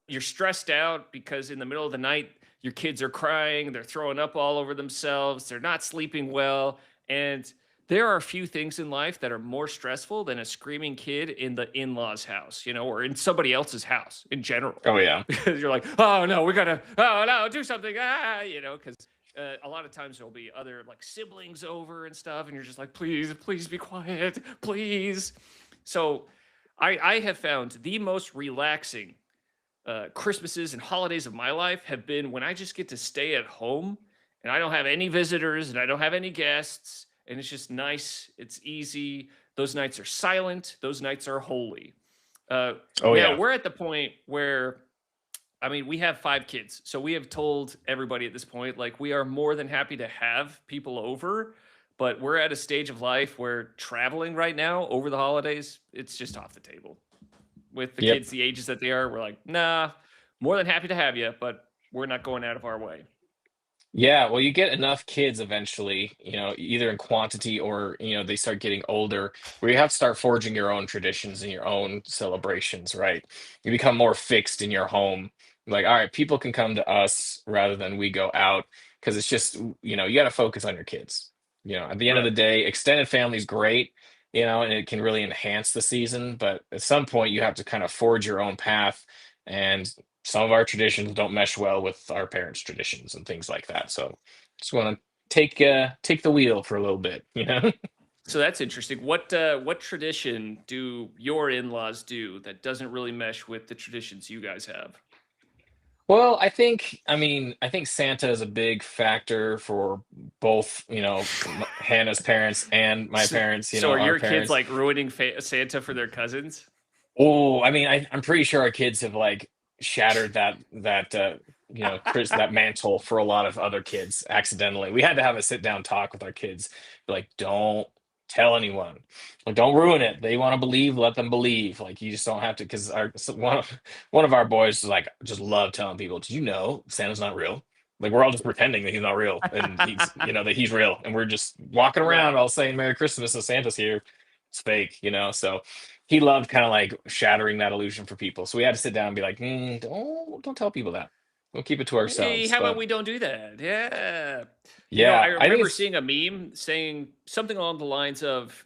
you're stressed out because in the middle of the night, your kids are crying, they're throwing up all over themselves, they're not sleeping well. And there are a few things in life that are more stressful than a screaming kid in the in-laws house, or in somebody else's house in general. Oh yeah. Because you're like, "Oh no, oh no, do something," because a lot of times there'll be other like siblings over and stuff, and you're just like, "Please, please be quiet, please." So I have found the most relaxing Christmases and holidays of my life have been when I just get to stay at home and I don't have any visitors and I don't have any guests, and it's just nice. It's easy. Those nights are silent. Those nights are holy. Oh Now yeah. we're at the point where, I mean, we have 5 kids, so we have told everybody at this point, like, we are more than happy to have people over, but we're at a stage of life where traveling right now over the holidays, it's just off the table. With the Yep. kids the ages that they are, we're like, nah, more than happy to have you, but we're not going out of our way. Yeah, well, you get enough kids eventually, either in quantity or, they start getting older, where you have to start forging your own traditions and your own celebrations, right? You become more fixed in your home. Like, all right, people can come to us rather than we go out because it's just, you got to focus on your kids. At the end of the Right. day, extended family is great, and it can really enhance the season, but at some point you have to kind of forge your own path. And some of our traditions don't mesh well with our parents' traditions and things like that. So just want to take the wheel for a little bit. So that's interesting. What tradition do your in-laws do that doesn't really mesh with the traditions you guys have? Well, I think Santa is a big factor for both, Hannah's parents and my So, parents, so are our your kids parents. like ruining Santa for their cousins? Oh, I'm pretty sure our kids have like shattered that mantle for a lot of other kids accidentally. We had to have a sit down talk with our kids, like, don't tell anyone, like, don't ruin it. They want to believe, let them believe. Like, you just don't have to, because one of our boys like just love telling people, did you know Santa's not real? Like, we're all just pretending that he's not real, and that he's real, and we're just walking around Right. all saying Merry Christmas and Santa's here. It's fake. So he loved kind of like shattering that illusion for people. So we had to sit down and be like, don't tell people that. We'll keep it to Hey, ourselves. how about But we don't do that? Yeah. I yeah, I think remember it's seeing a meme saying something along the lines of,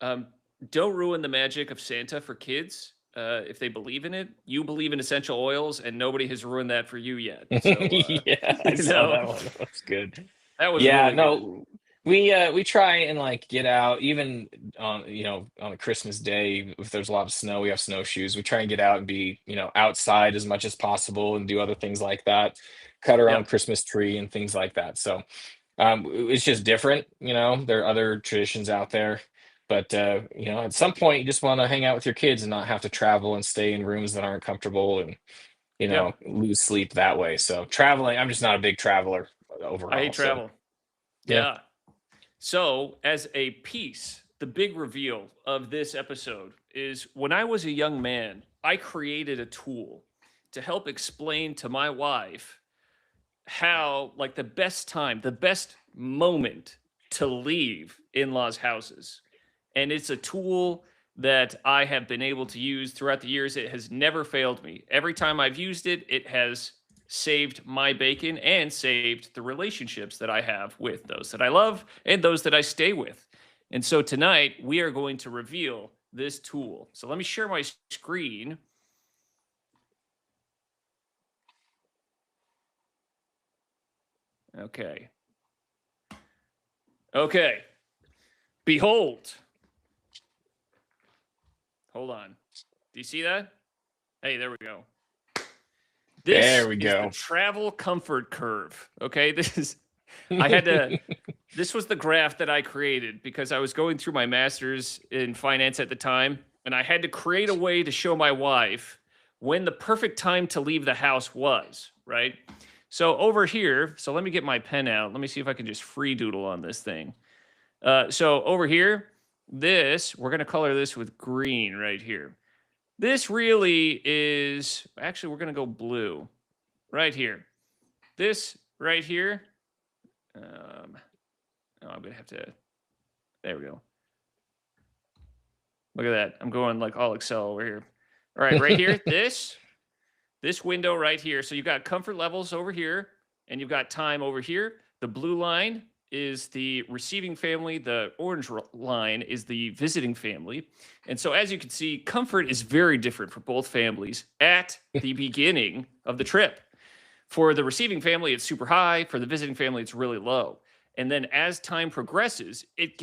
um, don't ruin the magic of Santa for kids. If they believe in it, you believe in essential oils, and nobody has ruined that for you yet. So, yeah, I you saw know, that one. That was good. that was Yeah, really good. no, we try and like get out even on a Christmas day if there's a lot of snow, we have snowshoes. We try and get out and be, outside as much as possible and do other things like that. Cut our own Yep. Christmas tree and things like that. So it's just different. There are other traditions out there, but at some point you just want to hang out with your kids and not have to travel and stay in rooms that aren't comfortable and Yep. lose sleep that way. So traveling, I'm just not a big traveler I hate overall. So travel. yeah. Yeah. So, as a piece, the big reveal of this episode is when I was a young man, I created a tool to help explain to my wife how, like, the best time, the best moment to leave in laws' houses. And it's a tool that I have been able to use throughout the years. It has never failed me. Every time I've used it, it has saved my bacon and saved the relationships that I have with those that I love and those that I stay with. And so tonight we are going to reveal this tool. So let me share my screen. Okay. Okay. Behold. Hold on. Do you see that? Hey, there we go. There This we is the go. travel comfort curve. Okay. I had to, this was the graph that I created because I was going through my master's in finance at the time, and I had to create a way to show my wife when the perfect time to leave the house was, right? So over here, so let me get my pen out. Let me see if I can just free doodle on this thing. So over here, we're going to color this with green right here. This really is, actually, we're going to go blue right here. This right here, I'm going to have to, there we go. Look at that. I'm going like all Excel over here. All right, right here, this window right here. So you've got comfort levels over here, and you've got time over here. The blue line is the receiving family. The orange line is the visiting family. And so as you can see, comfort is very different for both families at the beginning of the trip. For the receiving family, it's super high. For the visiting family, it's really low. And then as time progresses, it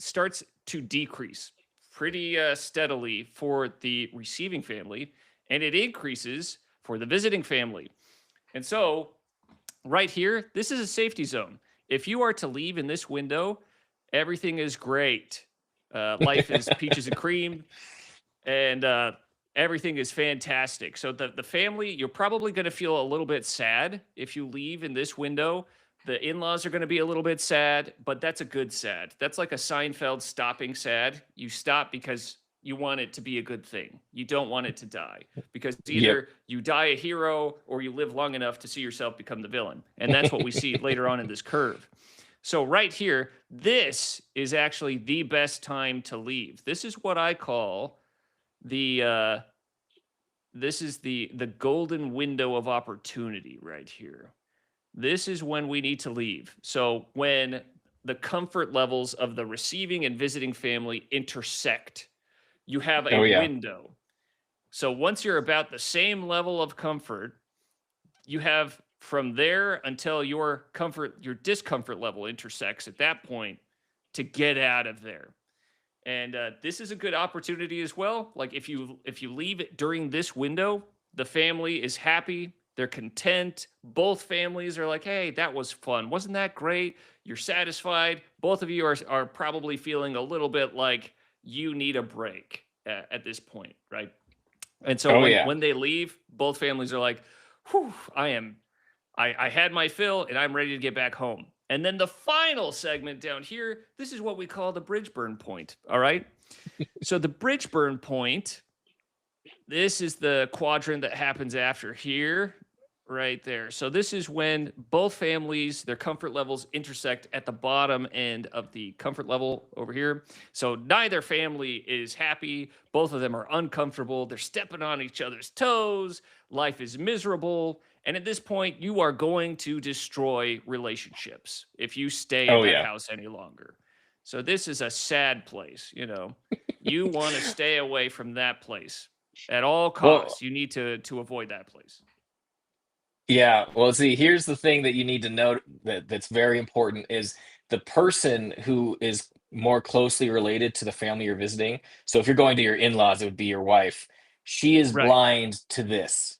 starts to decrease pretty steadily for the receiving family, and it increases for the visiting family. And so, right here, this is a safety zone. If you are to leave in this window, everything is great. Life is peaches and cream, and everything is fantastic. So the family, you're probably going to feel a little bit sad if you leave in this window. The in-laws are going to be a little bit sad, but that's a good sad. That's like a Seinfeld stopping sad. You stop because you want it to be a good thing. You don't want it to die, because Yep. either you die a hero or you live long enough to see yourself become the villain. And that's what we see later on in this curve. So right here, this is actually the best time to leave. This is what I call the this is the golden window of opportunity right here. This is when we need to leave. So when the comfort levels of the receiving and visiting family intersect, you have a Oh yeah. window. So once you're about the same level of comfort, you have from there until your discomfort level intersects at that point to get out of there. And this is a good opportunity as well. Like if you leave it during this window, the family is happy, they're content. Both families are like, hey, that was fun. Wasn't that great? You're satisfied. Both of you are probably feeling a little bit like you need a break at this point, right? And so Oh yeah. when they leave, both families are like, whew, I had my fill and I'm ready to get back home. And then the final segment down here, this is what we call the bridge burn point. All right. So the bridge burn point, this is the quadrant that happens after here, right there. So this is when both families, their comfort levels intersect at the bottom end of the comfort level over here. So neither family is happy. Both of them are uncomfortable. They're stepping on each other's toes. Life is miserable. And at this point, you are going to destroy relationships if you stay in Oh that yeah. house any longer. So this is a sad place, you know. You want to stay away from that place at all Well, costs. You need to avoid that place. yeah. Well, see, here's the thing that you need to note that's very important is the person who is more closely related to the family you're visiting. So if you're going to your in-laws, it would be your wife. She is Right. blind to this.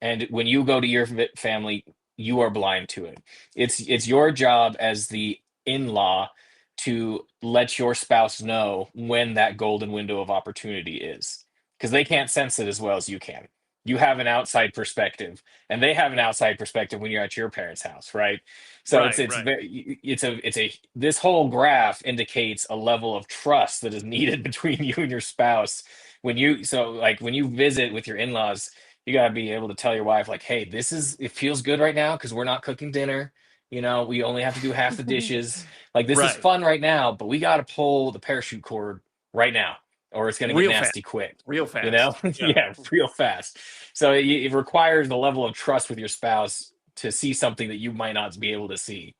And when you go to your family, you are blind to it. It's your job as the in-law to let your spouse know when that golden window of opportunity is, because they can't sense it as well as you can. You have an outside perspective, and they have an outside perspective when you're at your parents' house, right? So Right, it's right. very it's a this whole graph indicates a level of trust that is needed between you and your spouse when you so like when you visit with your in-laws. You got to be able to tell your wife like, hey, it feels good right now because we're not cooking dinner. We only have to do half the dishes. Like, this is Right. fun right now, but we got to pull the parachute cord right now, or it's going to get Real fast. nasty quick. Real fast. Yeah. Yeah, real fast. So it requires the level of trust with your spouse to see something that you might not be able to see.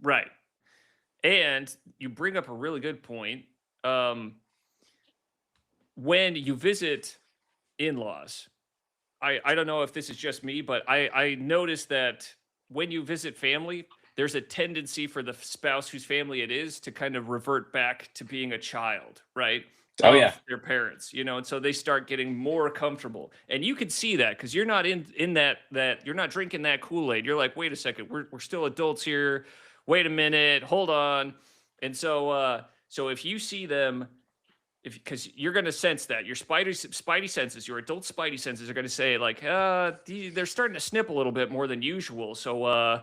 Right. And you bring up a really good point. Um, when you visit in-laws, I don't know if this is just me, but I noticed that when you visit family, there's a tendency for the spouse whose family it is to kind of revert back to being a child, right? Oh yeah. Of their parents, and so they start getting more comfortable. And you can see that because you're not in that you're not drinking that Kool-Aid. You're like, wait a second, we're still adults here. Wait a minute, hold on. And so if you see them, because you're going to sense that your spidey senses, your adult spidey senses are going to say like, they're starting to snip a little bit more than usual. So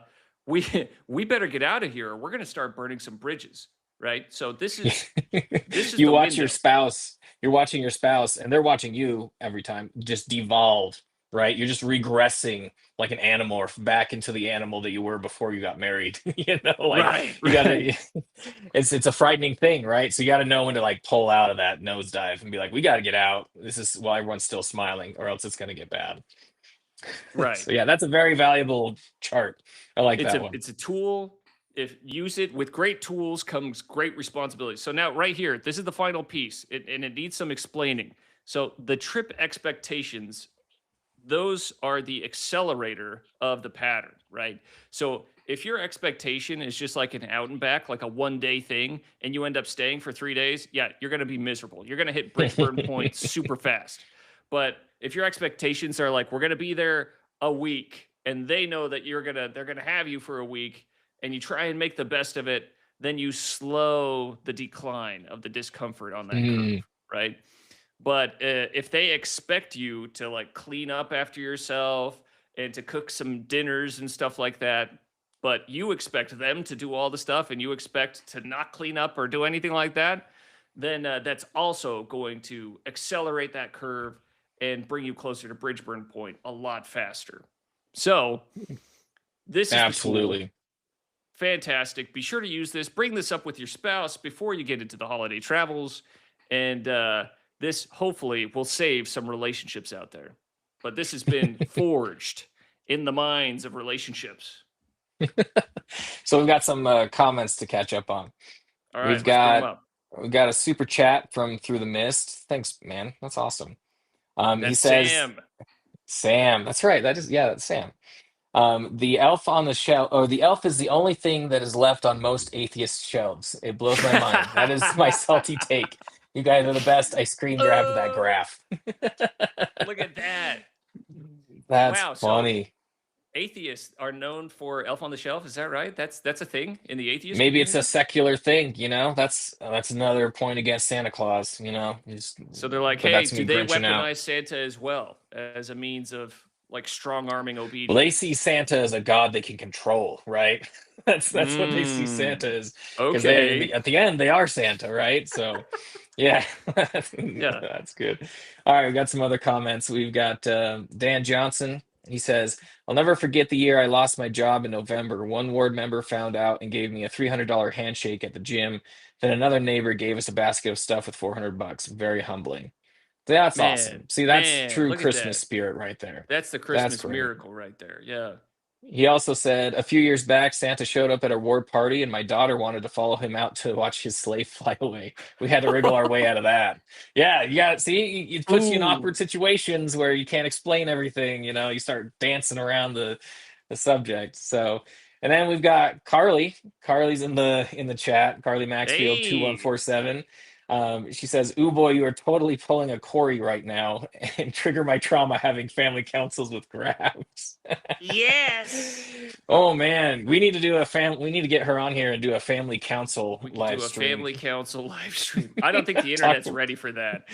we better get out of here, or we're going to start burning some bridges, right? So this is You the watch your window. spouse, you're watching your spouse, and they're watching you every time just devolve, right? You're just regressing like an animorph back into the animal that you were before you got married. Like Right, you right. gotta, it's a frightening thing, right? So you gotta know when to like pull out of that nosedive and be like, we gotta get out. This is while everyone's still smiling, or else it's gonna get bad. Right. So yeah, that's a very valuable chart. I like It's that a one. it's a tool. If use it with great tools comes great responsibility. So now right here, this is the final piece, and it needs some explaining. So the trip expectations, those are the accelerator of the pattern, right? So if your expectation is just like an out and back, like a 1 day thing, and you end up staying for 3 days, yeah, you're going to be miserable. You're going to hit bridge burn points super fast. But if your expectations are like, we're going to be there a week, and they know that they're going to have you for a week, and you try and make the best of it, then you slow the decline of the discomfort on that curve, Mm. right? But if they expect you to like clean up after yourself and to cook some dinners and stuff like that, but you expect them to do all the stuff and you expect to not clean up or do anything like that, then that's also going to accelerate that curve and bring you closer to bridge burn point a lot faster. So this is the tool. Absolutely. Fantastic. Be sure to use this. Bring this up with your spouse before you get into the holiday travels. And this hopefully will save some relationships out there. But this has been forged in the minds of relationships. So we've got some comments to catch up on. All right, We've let's bring them got up. we've got a super chat from Through the Mist. Thanks, man. That's awesome. He That's says, Sam. That's right. That's Sam. The elf on the shelf, or the elf is the only thing that is left on most atheist shelves. It blows my mind. That is my salty take. You guys are the best. I screen grabbed that graph. Look at that. That's Wow, funny. So atheists are known for Elf on the Shelf. Is that right? That's a thing in the atheist Maybe it's a community? secular thing, you know? That's another point against Santa Claus, you know? So they're like, But hey, that's do me they grinching out. weaponize Santa as well as a means of like strong arming Well, obedience? they see Santa as a god they can control, right? That's what they see Santa as, because Okay. at the end they are Santa, right? So, yeah, Yeah. that's good. All right, we got some other comments. We've got Dan Johnson. He says, "I'll never forget the year I lost my job in November. One ward member found out and gave me a $300 handshake at the gym. Then another neighbor gave us a basket of stuff with $400. Very humbling." That's awesome. See, that's Man, true look at Christmas that. spirit right there. That's the That's Christmas great. miracle right there. Yeah. He also said, "A few years back, Santa showed up at our ward party, and my daughter wanted to follow him out to watch his sleigh fly away. We had to wriggle our way out of that." Yeah, yeah. See, it puts you in Ooh. awkward situations where you can't explain everything. You know, you start dancing around the subject. So, and then we've got Carly. Carly's in the chat. Carly Maxfield 2147. Hey. She says, "Ooh boy, you are totally pulling a Corey right now and trigger my trauma having family councils with grabs." Yes. Oh man, we need to do we need to get her on here and do a family council We could live do a stream. family council live stream. I don't think the Talk, internet's ready for that.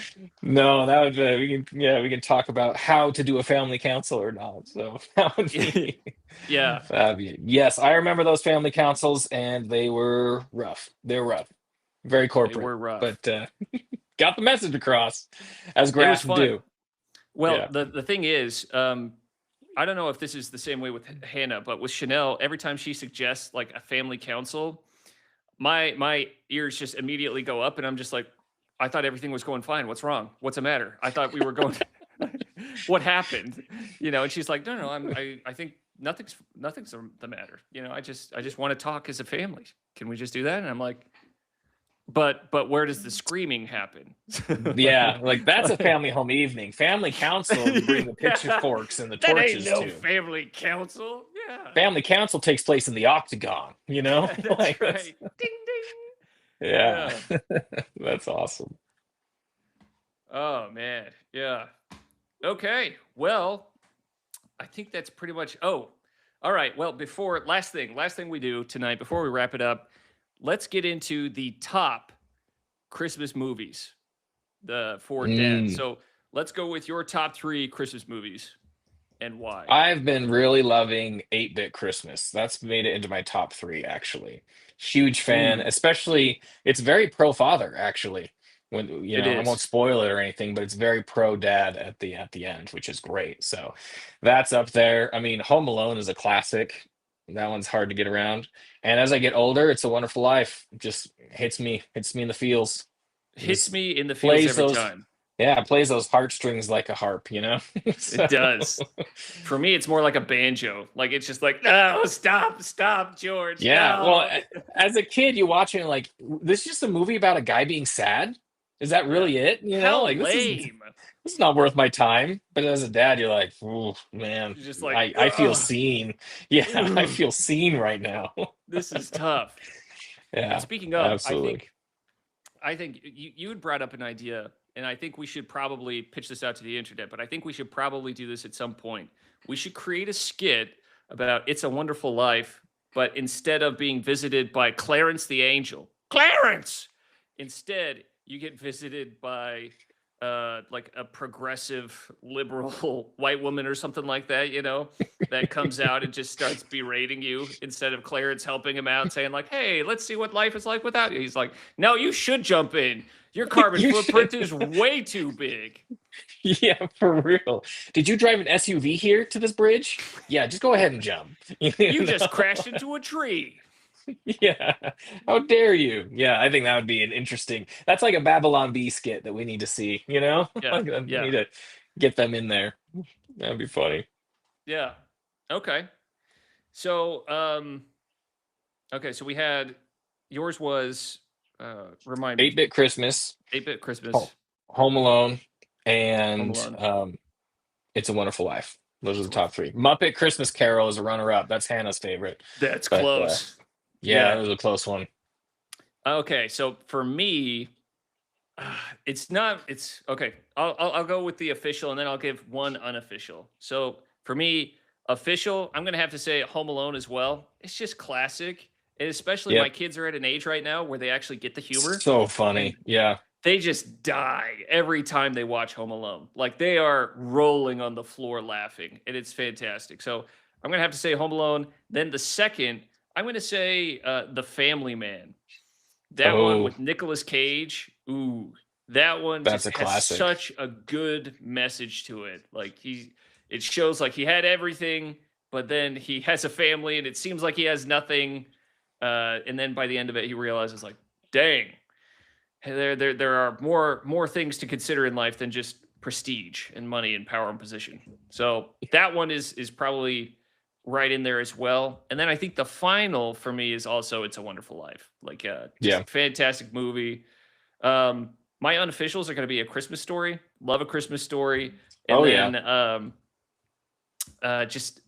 no, that would we can talk about how to do a family council or not. So that would be Yeah. yes, I remember those family councils and they were rough. They were rough. Very They corporate. were rough. But got the message across as It was graphs fun. do. Well, Yeah. the thing is, I don't know if this is the same way with Hannah, but with Chanel, every time she suggests like a family council, my ears just immediately go up, and I'm just like, I thought everything was going fine. What's wrong? What's the matter? I thought we were going. What happened? You know, and she's like, no, I think nothing's the matter. You know, I just want to talk as a family. Can we just do that? And I'm like, but where does the screaming happen? Yeah, like that's a family home evening. Family council, you bring the pitchforks and the That ain't torches no to. family council. Yeah. Family council takes place in the octagon, you know? That's Like, right. Ding ding. yeah. That's awesome. Oh man. Yeah. Okay. Well, I think that's pretty much. Oh, all right. Well, last thing we do tonight before we wrap it up, let's get into the top Christmas movies for dad. So let's go with your top 3 Christmas movies and why. I've been really loving 8-Bit Christmas. That's made it into my top 3, actually. Huge fan, especially it's very pro father, actually. When I won't spoil it or anything, but it's very pro dad at the end, which is great. So that's up there. I mean, Home Alone is a classic. That one's hard to get around. And as I get older, It's a Wonderful Life just hits me in the feels. Hits me in the feels every time. Yeah, it plays those heartstrings like a harp, you know? So. It does. For me, it's more like a banjo. Like, it's just like, no, stop, George. Yeah, no. well, as a kid, you watch it like, this is just a movie about a guy being sad? Is that really it? You know, How like lame. This is not worth my time. But as a dad, you're like, oh man, You're just like, I feel seen. Yeah, I feel seen right now. This is tough. Yeah. And speaking of, absolutely. I think you had brought up an idea, and I think we should probably pitch this out to the internet, but I think we should probably do this at some point. We should create a skit about It's a Wonderful Life, but instead of being visited by Clarence the Angel, Clarence, instead you get visited by like a progressive liberal white woman or something like that, you know, that comes out and just starts berating you instead of Clarence helping him out, saying like, hey, let's see what life is like without you. He's like, no, you should jump in. Your carbon You footprint should. is way too big. Yeah, for real. Did you drive an SUV here to this bridge? Yeah, just go ahead and jump. You You just know? crashed into a tree. Yeah. How dare you? Yeah, I think that would be an interesting. That's like a Babylon Bee skit that we need to see, you know? Yeah, Like we yeah, need to get them in there. That'd be funny. yeah. Okay. So, okay, so we had yours was remind me, 8-Bit Christmas, 8-bit Ho- Christmas, Home Alone, Home and Alone. It's a Wonderful Life. Those are It's the a little- top three. Muppet Christmas Carol is a runner-up. That's Hannah's favorite. That's But close. yeah, Yeah. it was a close one. Okay, so for me, it's not. It's okay. I'll go with the official, and then I'll give one unofficial. So for me, official, I'm gonna have to say Home Alone as well. It's just classic, and especially my Yep. kids are at an age right now where they actually get the humor, So and funny. Yeah. they just die every time they watch Home Alone. Like they are rolling on the floor laughing, and it's fantastic. So I'm gonna have to say Home Alone. Then the second, I'm gonna say The Family Man. That one Oh, with Nicolas Cage. Ooh, that one that's just a has classic. such a good message to it. Like it shows like he had everything, but then he has a family, and it seems like he has nothing. And then by the end of it, he realizes like, dang, hey, there are more things to consider in life than just prestige and money and power and position. So that one is probably right in there as well. And then I think the final for me is also It's a Wonderful Life. Like Yeah. just fantastic movie. My unofficials are going to be A Christmas Story. Love A Christmas Story. And Oh yeah. then uh just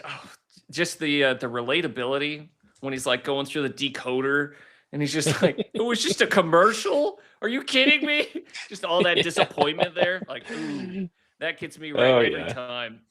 oh, just the relatability when he's like going through the decoder and he's just like, it was just a commercial. Are you kidding me? Just all that Yeah. disappointment there. Like, ooh, that gets me right Oh every yeah. time.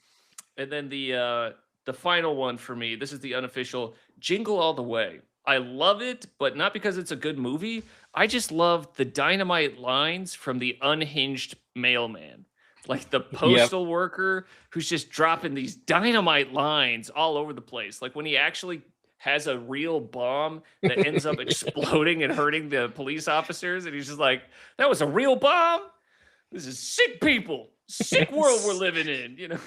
And then the final one for me, this is the unofficial Jingle All the Way. I love it, but not because it's a good movie. I just love the dynamite lines from the unhinged mailman. Like the Yep. postal worker who's just dropping these dynamite lines all over the place. Like when he actually has a real bomb that ends up exploding and hurting the police officers, and he's just like, "That was a real bomb. This is sick people, sick world we're living in." You know.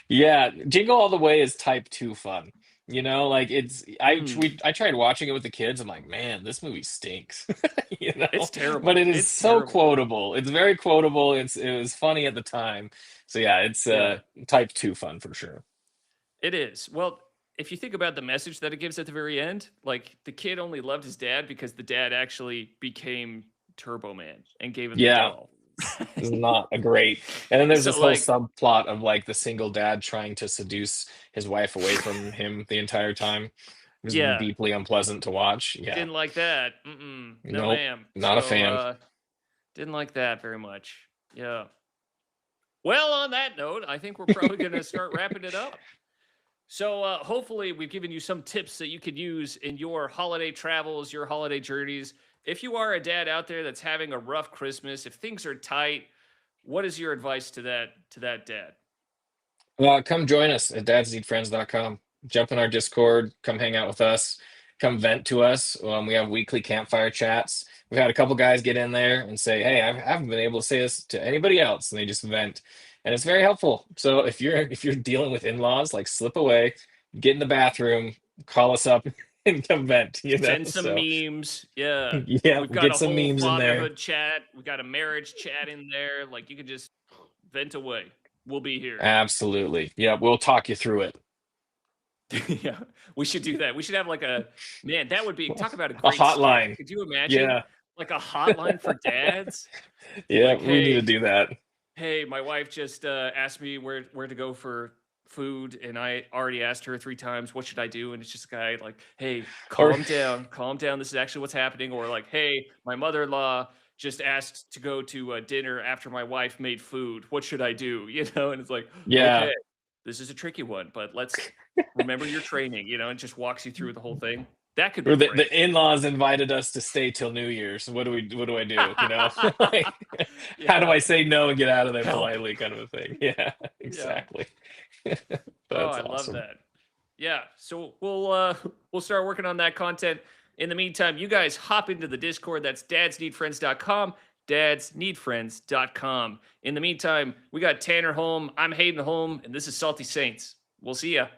Yeah, Jingle All the Way is type 2 fun. You know, like Mm, I tried watching it with the kids. I'm like, man, this movie stinks. You it's know, but terrible. it is It's so terrible. quotable. It's very quotable. It was funny at the time. So yeah, it's Yeah, type 2 fun for sure. it is. Well, if you think about the message that it gives at the very end, like the kid only loved his dad because the dad actually became Turbo Man and gave him the Yeah, doll. it's not a great. And then there's this So whole like, subplot of like the single dad trying to seduce his wife away from him the entire time. It was yeah, deeply unpleasant to watch. Yeah. didn't like that. Mm-mm, no, Nope. ma'am. Not a So fan. didn't like that very much. Yeah. Well, on that note, I think we're probably going to start wrapping it up. So hopefully we've given you some tips that you could use in your holiday travels, your holiday journeys. If you are a dad out there that's having a rough Christmas, if things are tight, what is your advice to that dad? Come join us at dadsneedfriends.com. Jump in our Discord. Come hang out with us. Come vent to us. We have weekly campfire chats. We've had a couple guys get in there and say, "Hey, I haven't been able to say this to anybody else," and they just vent, and it's very helpful. So if you're dealing with in-laws, like slip away, get in the bathroom, call us up, and come vent. You know, Send some so memes. Yeah. yeah, We've got get a some whole memes in there. fatherhood chat. We got a marriage chat in there. Like you can just vent away. We'll be here. Absolutely. Yeah, we'll talk you through it. Yeah, we should do that. We should have like a man, that would be talk about a A great skit. hotline. Could you imagine Yeah. like a hotline for dads? Yeah, Like, we need to hey, do that. hey, my wife just asked me where to go for food, and I already asked her 3 times, what should I do? And it's just a guy like, hey, Or calm down, calm down. This is actually what's happening. Or like, hey, my mother-in-law just asked to go to dinner after my wife made food. What should I do? You know, and it's like, yeah, okay, this is a tricky one, but let's remember your training, you know, and just walks you through the whole thing. That could be or great. the in-laws invited us to stay till New Year's. What do I do? You know, like how do Yeah. I say no and get out of there Help. politely, kind of a thing. Yeah, Yeah. exactly. Oh, That's I love awesome. that. Yeah. So we'll start working on that content. In the meantime, you guys hop into the Discord. That's dadsneedfriends.com. dadsneedfriends.com. In the meantime, we got Tanner home. I'm Hayden home, and this is Salty Saints. We'll see ya.